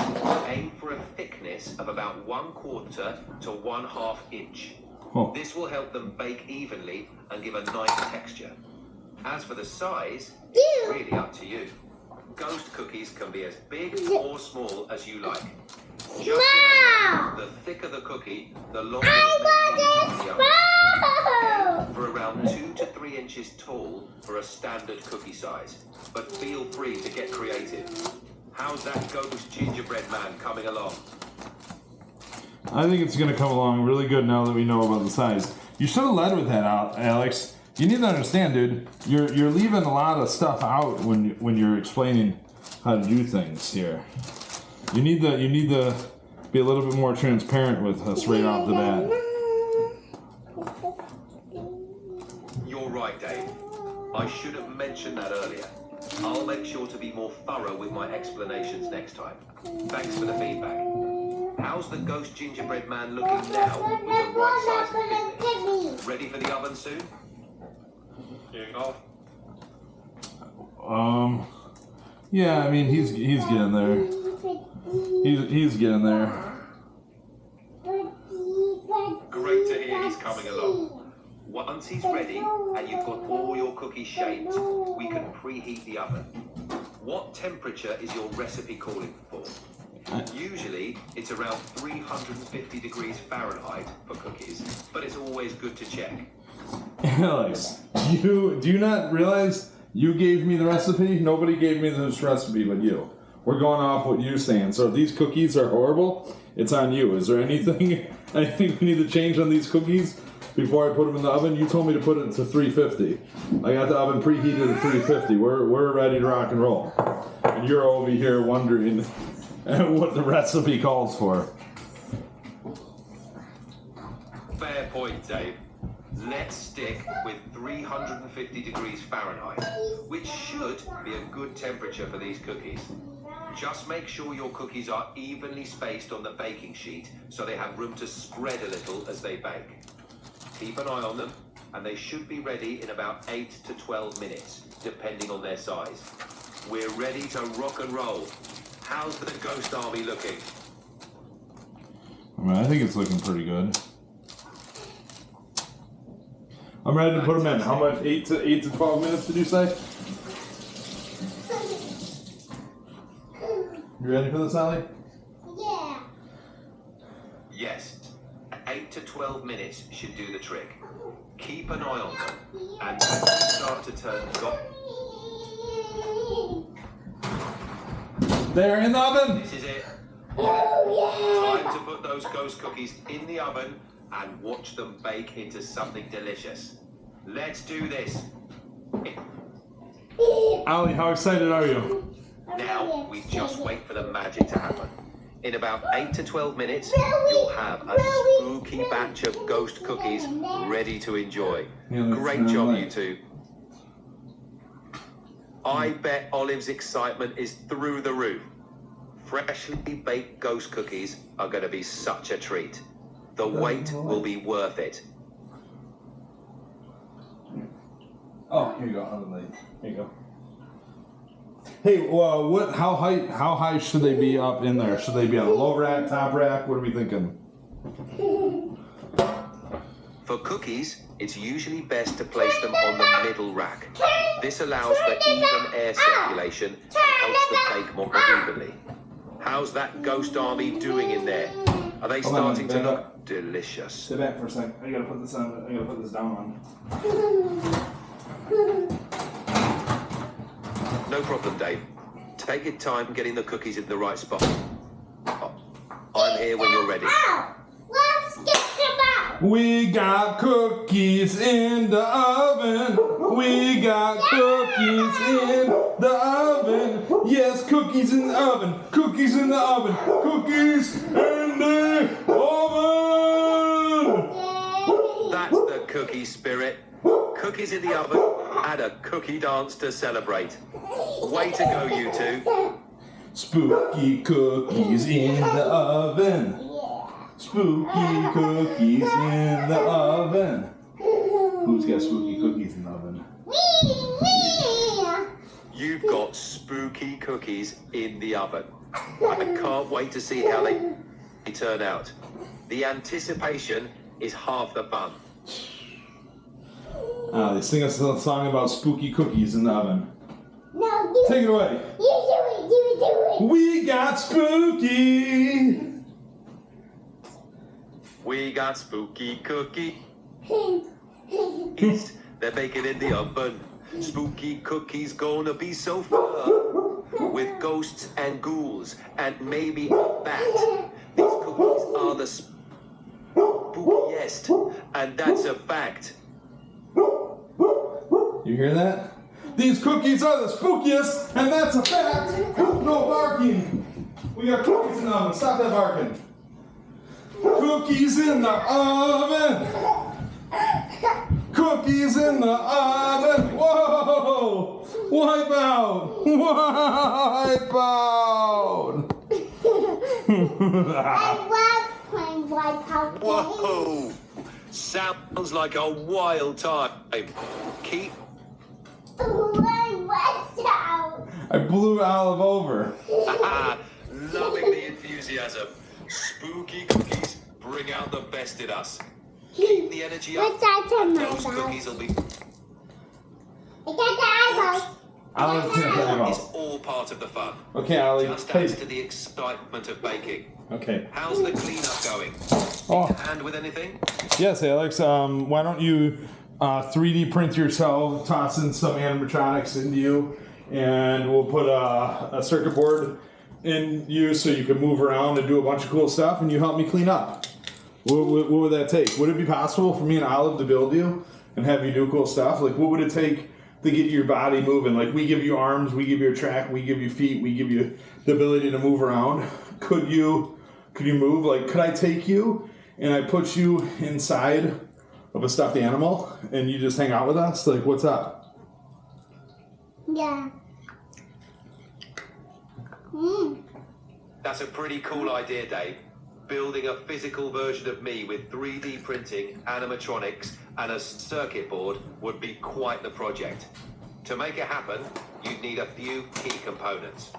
S3: aim for a thickness of about 1/4 to 1/2 inch.
S1: Oh.
S3: This will help them bake evenly and give a nice texture. As for the size, it's really up to you. Ghost cookies can be as big or small as you like. Just remember, the thicker the cookie, the longer for around 2 to 3 inches tall for a standard cookie size. But feel free to get creative. How's that ghost gingerbread man coming along?
S1: I think it's going to come along really good now that we know about the size. You should have led with that, Alex. You need to understand, dude. You're leaving a lot of stuff out when you're explaining how to do things here. You need to be a little bit more transparent with us right off the bat.
S3: You're right, Dave. I should have mentioned that earlier. I'll make sure to be more thorough with my explanations next time. Thanks for the feedback. How's the ghost gingerbread man looking now with the right size and thickness? Ready for the oven soon? Here you go.
S1: Yeah, I mean he's getting there. He's getting there.
S3: Great to hear he's coming along. Once he's ready and you've got all your cookies shaped, we can preheat the oven. What temperature is your recipe calling for? Usually, it's around 350 degrees Fahrenheit for cookies, but it's always good to check.
S1: Alex, do you not realize you gave me the recipe? Nobody gave me this recipe but you. We're going off what you're saying. So if these cookies are horrible, it's on you. Is there anything we need to change on these cookies before I put them in the oven? You told me to put it to 350. I got the oven preheated to 350. We're ready to rock and roll. And you're over here wondering what the recipe calls for.
S3: Fair point, Dave. Let's stick with 350 degrees Fahrenheit, which should be a good temperature for these cookies. Just make sure your cookies are evenly spaced on the baking sheet so they have room to spread a little as they bake. Keep an eye on them, and they should be ready in about 8 to 12 minutes, depending on their size. We're ready to rock and roll. How's the Ghost Army looking?
S1: I mean, I think it's looking pretty good. I'm ready to put them in. How much? 8 to 12 minutes did you say? You ready for this, Allie?
S2: Yeah.
S3: Yes. 8 to 12 minutes should do the trick. Keep an eye on them, and when they start to turn
S1: They're in the oven!
S3: this is it.
S2: Oh,
S3: Time to put those ghost cookies in the oven and watch them bake into something delicious. Let's do this.
S1: Allie, how excited are you?
S3: Now, we just wait for the magic to happen. In about 8 to 12 minutes, you'll have a spooky batch of ghost cookies ready to enjoy. Great job, you two. I bet Olive's excitement is through the roof. Freshly baked ghost cookies are going to be such a treat. The wait will be worth it.
S1: Oh, here you go. Oven lid. Here you go. Hey, what? How high should they be up in there? Should they be on the low rack, top rack? What are we thinking?
S3: For cookies, it's usually best to place them on the middle rack. This allows for even air circulation and helps them bake more evenly. How's that Ghost Army doing in there? Are they starting to look delicious?
S1: Sit back for a second. I gotta put this on. I gotta put this down on.
S3: No problem, Dave. Take your time getting the cookies in the right spot. I'm here when you're ready.
S2: Let's get them out.
S1: We got cookies in the oven. We got cookies in the oven. Yes, cookies in the oven. Cookies in the oven. Cookies in the oven.
S3: That's the cookie spirit. Cookies in the oven and a cookie dance to celebrate. Way to go, you two.
S1: Spooky cookies in the oven. Spooky cookies in the oven. Who's got spooky cookies in the oven?
S2: Me.
S3: You've got spooky cookies in the oven. I can't wait to see how they turn out. The anticipation is half the fun.
S1: They sing us a song about spooky cookies in the oven.
S2: No,
S1: Take it away.
S2: You do it.
S1: We got spooky.
S3: We got spooky cookies. They're baking in the oven. Spooky cookies gonna be so fun. With ghosts and ghouls and maybe a bat. These cookies are the spookiest, and that's a fact.
S1: You hear that? These cookies are the spookiest, and that's a fact. No barking. We got cookies in the oven. Stop that barking. Cookies in the oven. Cookies in the oven. Whoa! Wipe out. Wipe out.
S2: I love playing Wipeout games.
S3: Whoa! Sounds like a wild time. Keep
S2: Wipeout.
S1: I blew Olive over.
S3: loving the enthusiasm. Spooky cookies bring out the best in us. Keep the energy up.
S2: What's that to
S3: and
S2: my
S3: those
S2: mouth?
S3: cookies will be.
S2: I got the eyeballs.
S1: Olive can't play
S3: It's
S1: eyeballs.
S3: all part of the fun.
S1: Okay, Ollie.
S3: Just
S1: Hey.
S3: adds to the excitement of baking.
S1: Okay.
S3: How's the cleanup going?
S1: Oh.
S3: Hand with anything?
S1: Yes, Alex. Why don't you 3D print yourself, toss in some animatronics into you, and we'll put a circuit board in you so you can move around and do a bunch of cool stuff, and you help me clean up. What would that take? Would it be possible for me and Olive to build you and have you do cool stuff? Like, what would it take to get your body moving? Like, we give you arms, we give you a track, we give you feet, we give you the ability to move around. Could you move? Like, could I take you and I put you inside of a stuffed animal and you just hang out with us? Like, what's up?
S2: Yeah.
S3: That's a pretty cool idea, Dave. Building a physical version of me with 3D printing, animatronics, and a circuit board would be quite the project. To make it happen, you'd need a few key components.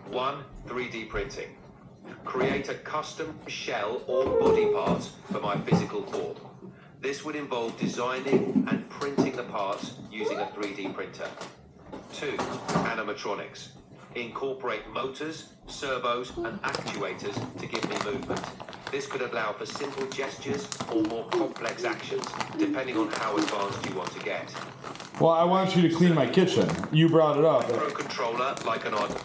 S3: 1. 3D printing. Create a custom shell or body parts for my physical form. This would involve designing and printing the parts using a 3D printer. 2. Animatronics. Incorporate motors, servos, and actuators to give me movement. This could allow for simple gestures or more complex actions, depending on how advanced you want to get.
S1: Well, I want you to clean my kitchen. You brought it up.
S3: Pro controller like an odd.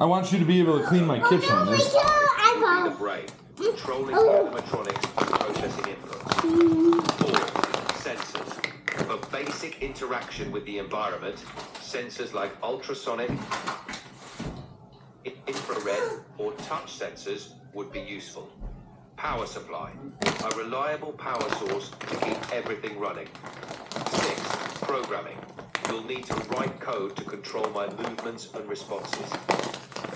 S1: I want you to be able to clean my kitchen.
S3: The brain, controlling animatronics and processing inputs. 4. Sensors. For basic interaction with the environment, sensors like ultrasonic, infrared, or touch sensors would be useful. Power supply. A reliable power source to keep everything running. 6. Programming. You'll need to write code to control my movements and responses.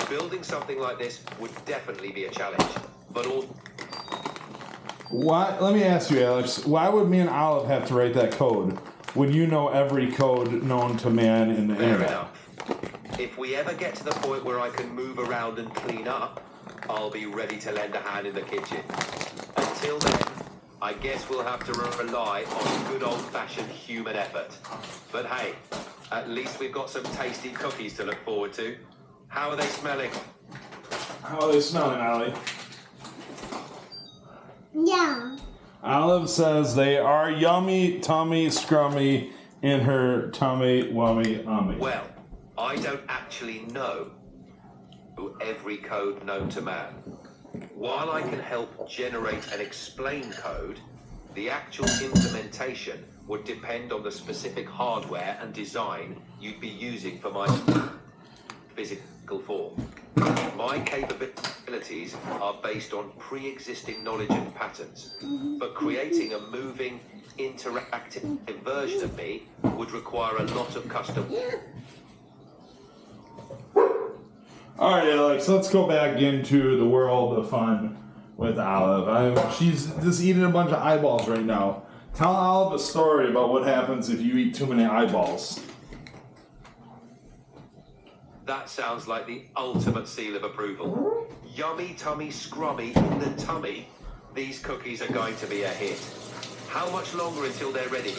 S3: Building something like this would definitely be a challenge, but all...
S1: Why? Let me ask you, Alex. Why would me and Olive have to write that code when you know every code known to man in the
S3: Fair
S1: internet?
S3: enough. If we ever get to the point where I can move around and clean up, I'll be ready to lend a hand in the kitchen. Until then, I guess we'll have to rely on good old-fashioned human effort. But hey, at least we've got some tasty cookies to look forward to. How are they smelling?
S1: How are they smelling, Ollie?
S2: Yeah.
S1: Olive says they are yummy, tummy, scrummy in her tummy, wummy, ummy.
S3: Well, I don't actually know every code known to man. While I can help generate and explain code, the actual implementation would depend on the specific hardware and design you'd be using for my physical form. My capabilities are based on pre-existing knowledge and patterns, but creating a moving, interactive version of me would require a lot of custom.
S1: Alright, Alex, let's go back into the world of fun with Olive. She's just eating a bunch of eyeballs right now. Tell Olive a story about what happens if you eat too many eyeballs.
S3: That sounds like the ultimate seal of approval. Yummy, tummy, scrummy in the tummy. These cookies are going to be a hit. How much longer until they're ready?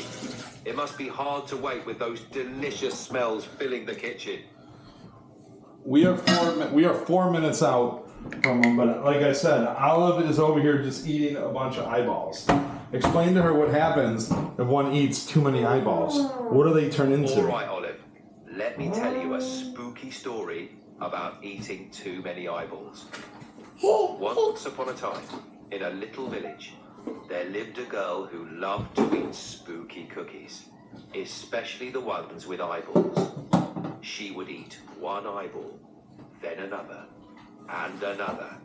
S3: It must be hard to wait with those delicious smells filling the kitchen.
S1: We are 4 minutes out from them, but like I said, Olive is over here just eating a bunch of eyeballs. Explain to her what happens if one eats too many eyeballs. What do they turn into?
S3: All right, Olive. Let me tell you a spooky story about eating too many eyeballs. Once upon a time, in a little village, there lived a girl who loved to eat spooky cookies, especially the ones with eyeballs. She would eat one eyeball, then another, and another,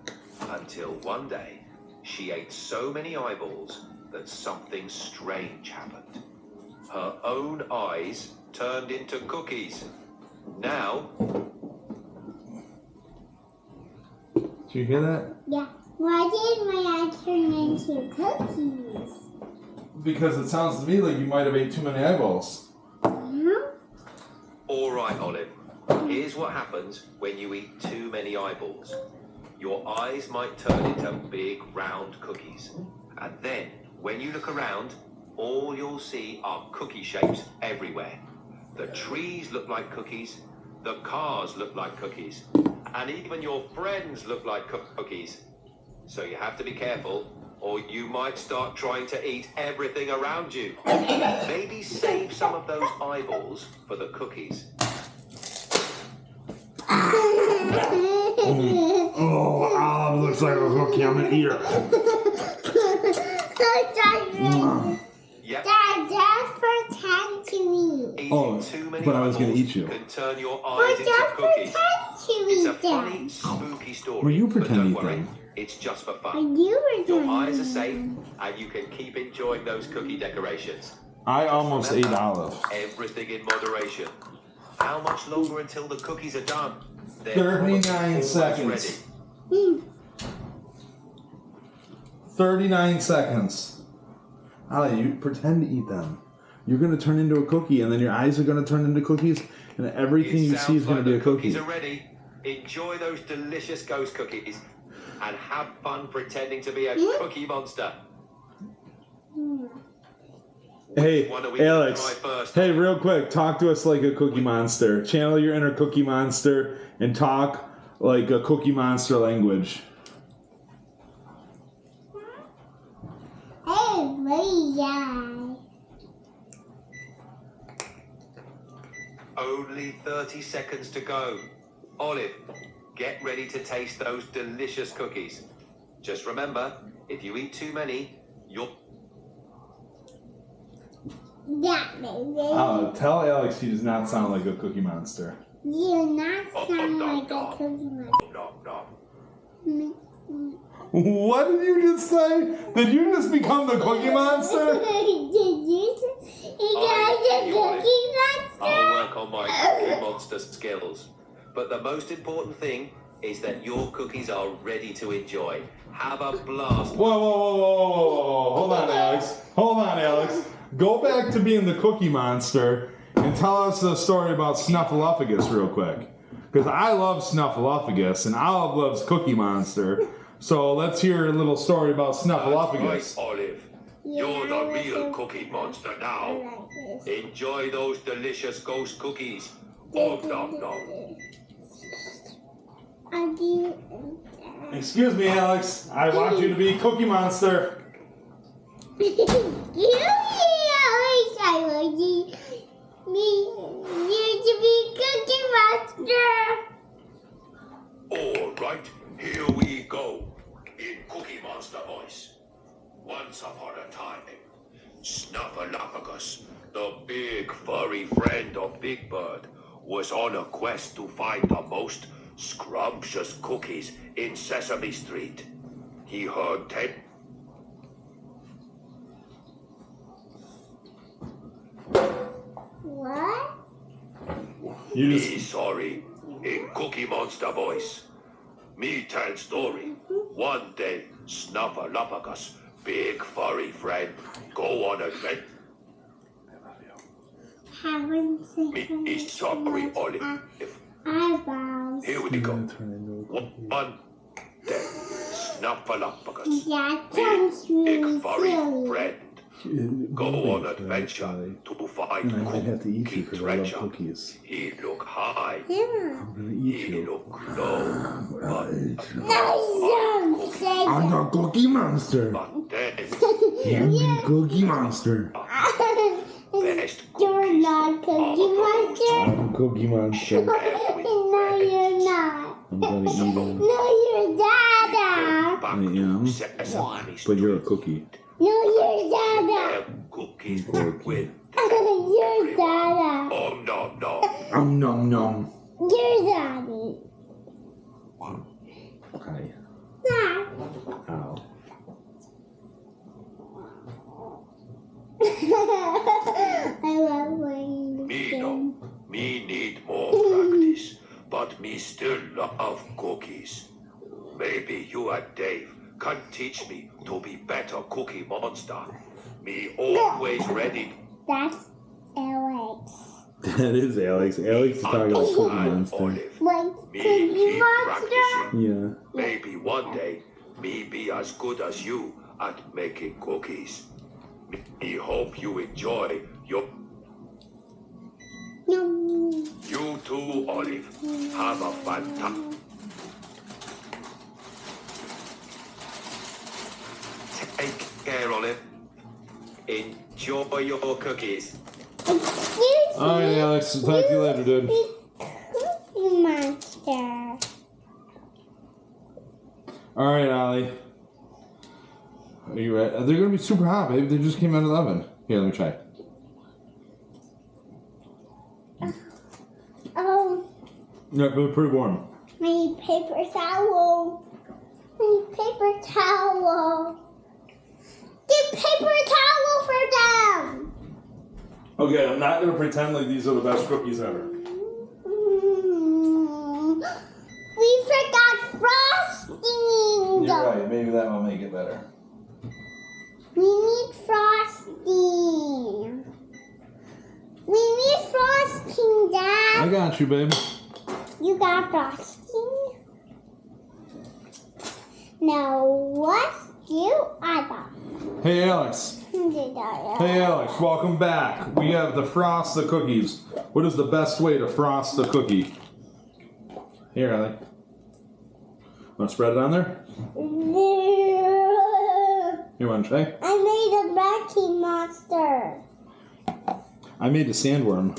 S3: until one day she ate so many eyeballs that something strange happened. Her own eyes turned into cookies. Now...
S1: Did you hear that?
S2: Yeah. Why did my eye turn into cookies?
S1: Because it sounds to me like you might have ate too many eyeballs.
S3: All right, Olive. Here's what happens when you eat too many eyeballs. Your eyes might turn into big round cookies. And then, when you look around, all you'll see are cookie shapes everywhere. The trees look like cookies, the cars look like cookies, and even your friends look like cookies. So you have to be careful, or you might start trying to eat everything around you. Maybe save some of those eyeballs for the cookies.
S1: Oh, Olive looks like a cookie. I'm gonna eat her.
S3: Yep.
S2: Dad, just pretend to eat.
S3: Eating
S1: Oh,
S3: too many
S1: but I was gonna
S3: eyeballs
S1: eat you.
S3: can turn your
S2: But
S3: eyes into
S2: just
S3: cookies.
S2: pretend to
S3: It's a
S2: eat
S3: funny,
S2: them.
S3: spooky story.
S1: Well, you
S3: but
S1: pretend to
S3: don't
S1: eat
S3: worry,
S1: them.
S3: it's just for
S2: And
S3: fun.
S2: you were
S3: Your
S2: doing
S3: eyes are
S2: it.
S3: safe, and you can keep enjoying those cookie decorations.
S1: I almost ate
S3: Remember,
S1: Olive.
S3: everything in moderation. How much longer until the cookies are done? They're
S1: 39
S3: almost
S1: seconds.
S3: ready.
S1: 39 seconds. Olive, you pretend to eat them. You're gonna turn into a cookie, and then your eyes are gonna turn into cookies, and everything
S3: It
S1: you see is
S3: sounds
S1: gonna
S3: like
S1: be a
S3: the
S1: cookie.
S3: cookies are ready. Enjoy those delicious ghost cookies, and have fun pretending to be a cookie monster.
S1: Hey,
S3: One are we gonna
S1: Alex.
S3: try first?
S1: Hey, real quick, talk to us like a cookie monster. Channel your inner cookie monster and talk like a cookie monster language.
S2: Hey, Maria.
S3: Only 30 seconds to go. Olive, get ready to taste those delicious cookies. Just remember, if you eat too many, you'll...
S2: Yeah, baby.
S1: Tell Alex he does not sound like a cookie monster.
S2: You're not sound like a cookie monster.
S3: No.
S1: What did you just say? Did you just become the cookie monster?
S2: Did you say you guys a cookie monster?
S3: I'll work on my cookie monster skills. But the most important thing is that your cookies are ready to enjoy. Have a blast.
S1: Whoa. Hold on, Alex. Go back to being the cookie monster and tell us the story about Snuffleupagus real quick. Because I love Snuffleupagus and Olive loves Cookie Monster. So let's hear a little story about Snuffleupagus.
S3: That's right, Olive. You're the real cookie monster now. Enjoy those delicious ghost cookies. Oh, nom nom.
S1: Excuse me, Alex. I want you to be Cookie Monster.
S3: All right, here we go. In Cookie Monster voice. Once upon a time, Snuffleupagus, the big furry friend of Big Bird, was on a quest to find the most scrumptious cookies in Sesame Street. He heard 10...
S2: What?
S3: Me sorry, in Cookie Monster voice. Me tell story. One day, Snuffleupagus, big furry friend, go on adventure. Me sorry, Olive.
S2: Eyeballs.
S3: Here we go. One day, Snuffleupagus,
S2: That sounds
S3: big
S2: really
S3: furry
S2: silly.
S3: friend, go on adventure to find
S1: And I might have to eat you
S3: cookie
S1: because I love
S3: treasure.
S1: cookies.
S3: He look high,
S2: Yeah.
S1: I'm gonna eat
S3: he
S1: you.
S3: look low, but
S2: No, don't say
S1: I'm
S2: that.
S1: the Cookie Monster.
S3: but then
S1: I'm the Cookie Monster.
S3: best
S2: You're
S3: cookies
S2: not Cookie
S3: are
S2: Monster.
S1: I'm Cookie Monster.
S2: No, you're not.
S1: I'm gonna eat him.
S2: No, you're Dada.
S3: back
S1: I am,
S3: to Sesame
S1: but you're a
S3: Street.
S1: cookie.
S2: No, you're Dada.
S3: Them cookies
S1: Cookie.
S3: with
S2: You're Dada.
S3: oh no.
S1: Nom nom.
S2: You're Daddy.
S1: Hi.
S2: Dad.
S1: Ow.
S2: I love playing this
S3: Me
S2: game.
S3: no, me need more practice, but me still love cookies. Maybe you and Dave can teach me to be better Cookie Monster. Me always ready.
S2: That's Alex.
S1: That is Alex. Alex is talking about Cookie Monster.
S3: Olive.
S2: Like
S3: Me
S2: Cookie
S3: keep
S2: Monster.
S3: practicing.
S1: Yeah.
S3: Maybe one day me be as good as you at making cookies. Me hope you enjoy your...
S2: No.
S3: You too, Olive. Have a fantastic... Take care, Olive. Enjoy your cookies.
S2: Excuse
S1: All right,
S2: me.
S1: Alex. Talk to you later, dude.
S2: Cookie Monster.
S1: All right, Ollie. Are you ready? They're gonna be super hot, babe. They just came out of the oven. Here, let me try.
S2: Oh,
S1: Yeah, they're pretty warm.
S2: I need paper towel. I need paper towel. Get paper towel for them.
S1: Okay, I'm not gonna pretend like these are the best cookies ever.
S2: We forgot frosting.
S1: You're right. Maybe that will make it better.
S2: We need frosting. We need frosting, Dad.
S1: I got you, babe.
S2: You got frosting? Now, what do I got?
S1: Hey, Alex. Hey, Alex. Welcome back. We have the frost the cookies. What is the best way to frost a cookie? Here, Alex. Want to spread it on there? You want to try?
S2: I made a Rocky Monster.
S1: I made a sandworm.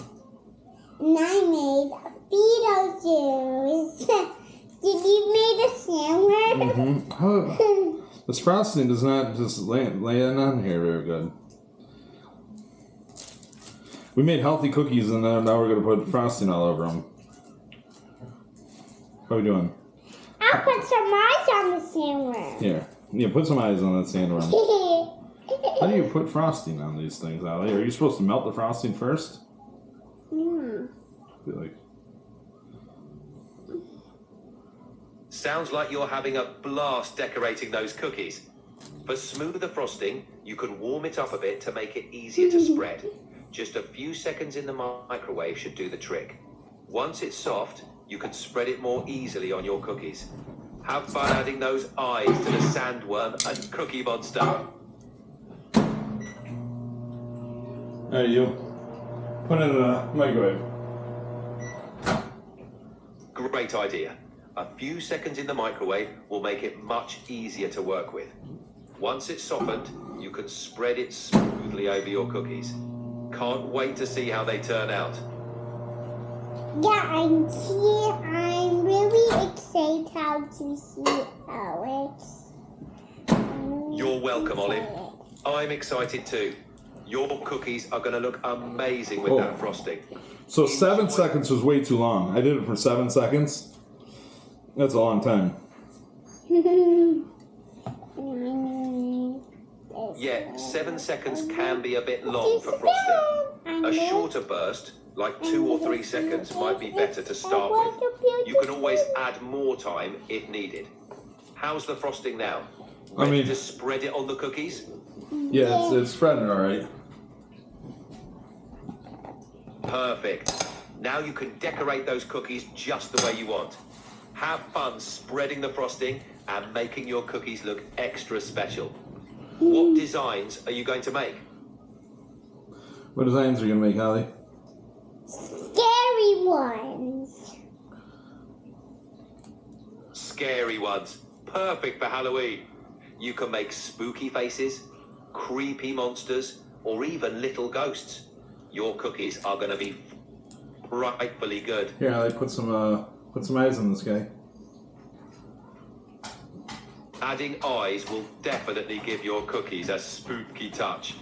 S2: And I made a Beetlejuice. Did you make a sandwich?
S1: Mm-hmm. Oh, this frosting does not just land on here very good. We made healthy cookies and now we're going to put frosting all over them. How are we doing?
S2: I'll put some eyes on the sandwich.
S1: Here. Yeah, put some eyes on that sandworm. How do you put frosting on these things, Allie? Are you supposed to melt the frosting first?
S2: Hmm.
S1: I feel like.
S3: Sounds like you're having a blast decorating those cookies. For smoother frosting, you can warm it up a bit to make it easier to spread. Just a few seconds in the microwave should do the trick. Once it's soft, you can spread it more easily on your cookies. Have fun adding those eyes to the sandworm and cookie monster.
S1: Alright, you. Put it in the microwave.
S3: Great idea. A few seconds in the microwave will make it much easier to work with. Once it's softened, you can spread it smoothly over your cookies. Can't wait to see how they turn out.
S2: Yeah, I'm really excited to see Alex.
S3: You're welcome, Olive. I'm excited too. Your cookies are going to look amazing with that frosting.
S1: So 7 seconds was way too long. I did it for 7 seconds. That's a long time.
S3: Yeah, 7 seconds can be a bit long for frosting. A shorter burst, like 2 or 3 seconds, might be better to start with. You can always add more time if needed. How's the frosting now? Ready to spread it on the cookies?
S1: Yeah, it's spreading all right.
S3: Perfect. Now you can decorate those cookies just the way you want. Have fun spreading the frosting and making your cookies look extra special. What designs are you going to make?
S1: What designs are you going to make, Holly?
S2: Scary ones.
S3: Scary ones. Perfect for Halloween. You can make spooky faces, creepy monsters, or even little ghosts. Your cookies are going to be frightfully good.
S1: Here, Holly, put some eyes on this guy.
S3: Adding eyes will definitely give your cookies a spooky touch.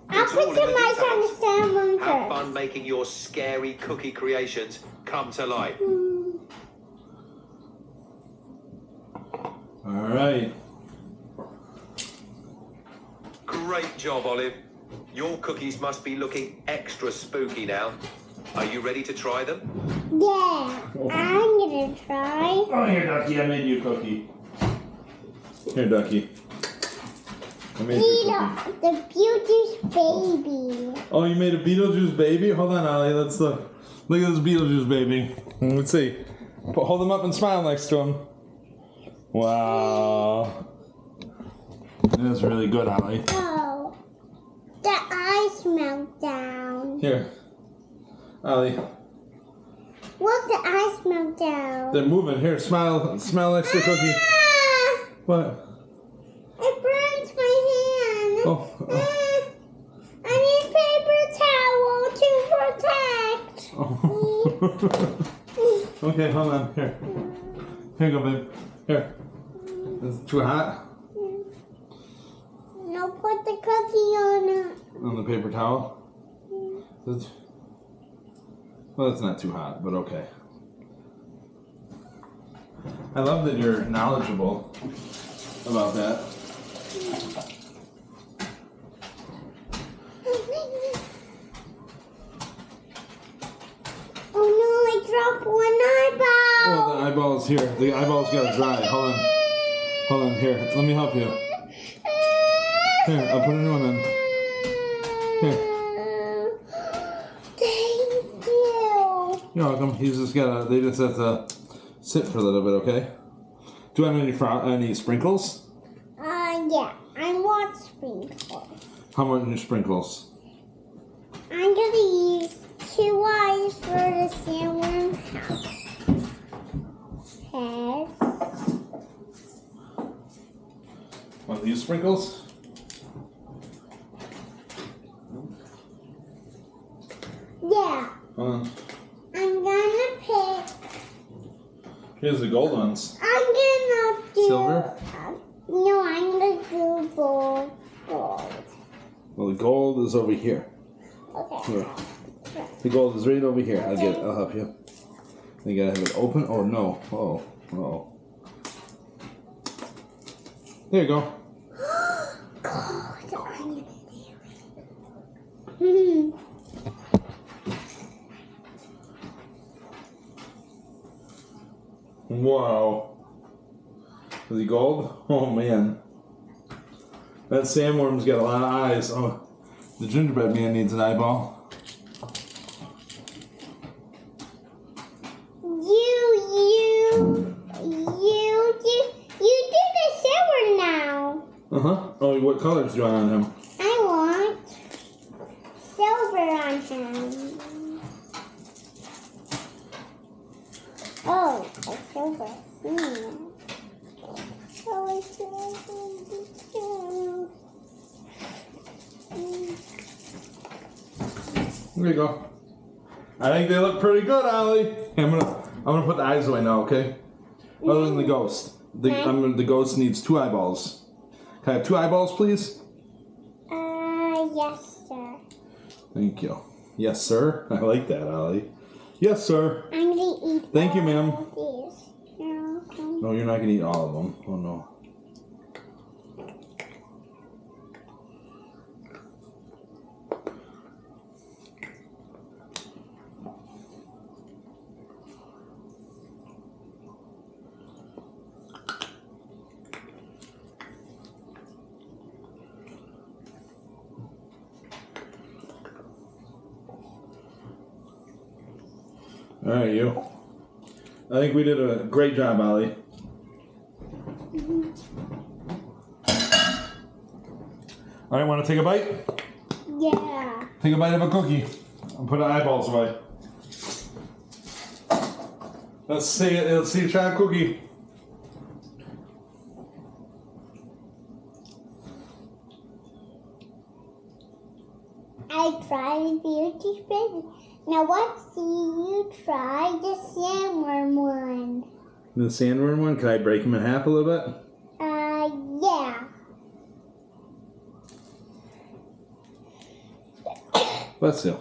S2: I'll put some eyes on the salmon
S3: Have
S2: first.
S3: fun making your scary cookie creations come to life.
S1: All right.
S3: Great job, Olive. Your cookies must be looking extra spooky now. Are you ready to try them?
S2: Yeah, I'm gonna try.
S1: Oh, here, Ducky, I made you a cookie. Here, Ducky. I made you a cookie.
S2: The Beetlejuice baby.
S1: Oh, you made a Beetlejuice baby? Hold on, Ollie. Let's look. Look at this Beetlejuice baby. Let's see. Hold him up and smile next to him. Wow. That's really good, Ollie.
S2: Oh, the eyes melt down.
S1: Here. Ollie.
S2: Look, the eyes melt down.
S1: They're moving. Here, smile. Smile next to the cookie.
S2: Ah,
S1: What?
S2: it burns my hand.
S1: Oh.
S2: I need paper towel to protect.
S1: Okay, hold on. Here. Here you go, babe. Here. Is it too hot?
S2: No, put the cookie on it.
S1: On the paper towel? Well, it's not too hot, but okay. I love that you're knowledgeable about that.
S2: Oh no, I dropped one eyeball.
S1: Oh, the eyeball's here. The eyeball's gotta dry. Hold on. Hold on, here. Let me help you. Here, I'll put a new one in. Here.
S2: Thank you.
S1: You're welcome. He's just gotta, they just have to sit for a little bit, okay? Do you want any sprinkles?
S2: Yeah, I want sprinkles.
S1: How much sprinkles?
S2: I'm gonna use 2 eyes for the sandworm head.
S1: Want these sprinkles?
S2: Yeah,
S1: Hold on.
S2: I'm gonna pick.
S1: Here's the gold ones.
S2: I'm gonna do.
S1: Silver?
S2: No, I'm gonna do gold.
S1: Well, the gold is over here.
S2: Okay.
S1: Here. The gold is right over here. I'll help you. You gotta have it open. Oh no. Oh. Oh. There you go. Wow. Is he gold? Oh man. That sandworm's got a lot of eyes. Oh, the gingerbread man needs an eyeball.
S2: You did the silver now.
S1: Uh-huh. Oh, what colors do you want on him?
S2: I want silver on him. Oh, a silver.
S1: There you go. I think they look pretty good, Ollie. I'm gonna put the eyes away now, okay? Other than the ghost. The ghost needs 2 eyeballs. Can I have 2 eyeballs, please?
S2: Yes, sir.
S1: Thank you. Yes, sir. I like that, Ollie. Yes, sir.
S2: I'm gonna eat.
S1: Thank you, ma'am.
S2: These.
S1: No, you're not gonna eat all of them. Oh no. All right, you. I think we did a great job, Ollie. All right, want to take a bite?
S2: Yeah.
S1: Take a bite of a cookie and put the eyeballs away. Let's see it. Let's see a try a cookie.
S2: I tried beauty spin. Now let's see you try the sandworm one.
S1: The sandworm one? Can I break him in half a little bit?
S2: Yeah.
S1: Let's see.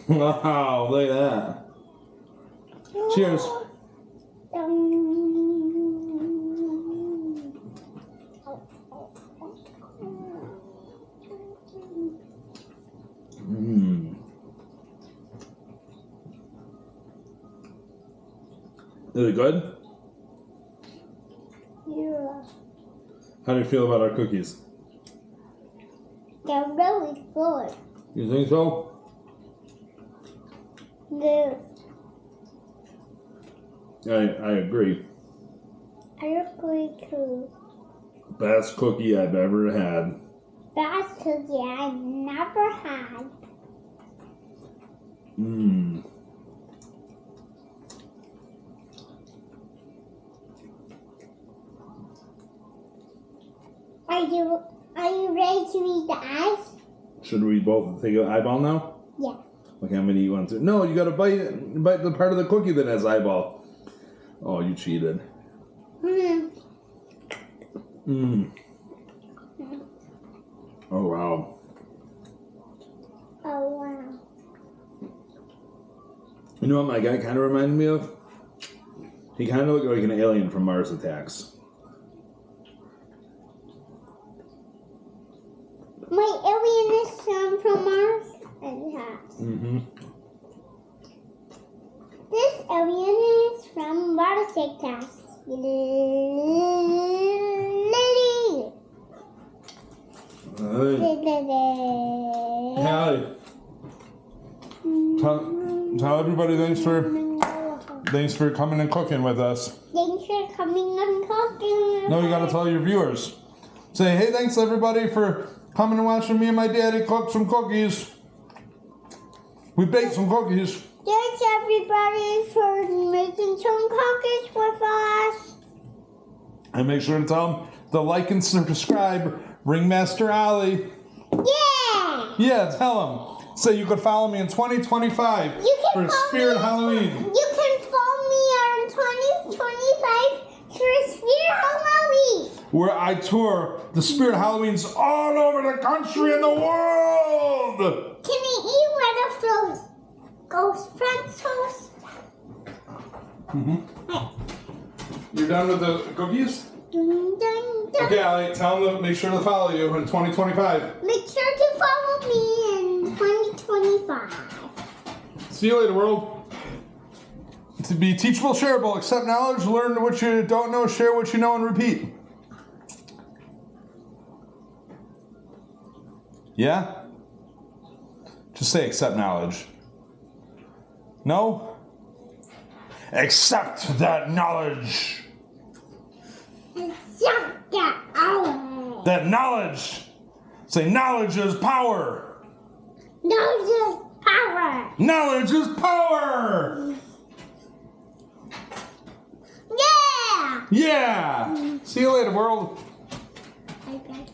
S1: Wow, look at that. Cheers. Is it good?
S2: Yeah.
S1: How do you feel about our cookies?
S2: They're really good.
S1: You think so?
S2: Yeah.
S1: I agree.
S2: I agree too.
S1: Best cookie I've ever had.
S2: Best cookie I've never had.
S1: Mmm.
S2: Are you ready to eat the eyes?
S1: Should we both take an eyeball now?
S2: Yeah.
S1: Okay, I'm gonna eat one too. No, you gotta bite the part of the cookie that has eyeball. Oh, you cheated.
S2: Mm.
S1: Mmm. Oh, wow.
S2: Oh, wow.
S1: You know what my guy kind of reminded me of? He kind of looked like an alien from Mars Attacks.
S2: My alien is from Mars Attacks.
S1: Mm-hmm.
S2: This alien is from Mars Attacks.
S1: Hallie, tell everybody thanks for coming and cooking with us.
S2: Thanks for coming and cooking.
S1: No, you gotta tell your viewers. Say, hey, thanks everybody for coming and watching me and my daddy cook some cookies. We baked some cookies.
S2: Thanks everybody for making some cookies with us.
S1: And make sure to tell them to like and subscribe. Ringmaster Ollie.
S2: Yeah!
S1: Yeah, tell them. Say you could follow me in 2025 for Spirit Halloween.
S2: You can follow me on 2025 for Spirit Halloween.
S1: Where I tour the Spirit Halloweens all over the country and the world.
S2: Can I eat one of those ghost pretzels?
S1: Mm-hmm. You're done with the cookies?
S2: Dun, dun, dun.
S1: Okay, Allie, tell them to make sure to follow you in 2025.
S2: Make sure to follow me in 2025.
S1: See you later, world. To be teachable, shareable, accept knowledge, learn what you don't know, share what you know, and repeat. Yeah? Just say accept knowledge. No? Accept that knowledge.
S2: Accept that knowledge.
S1: That knowledge. Say knowledge is power.
S2: Knowledge is power.
S1: Knowledge is power.
S2: Yeah.
S1: Yeah. See you later, world.
S2: Okay.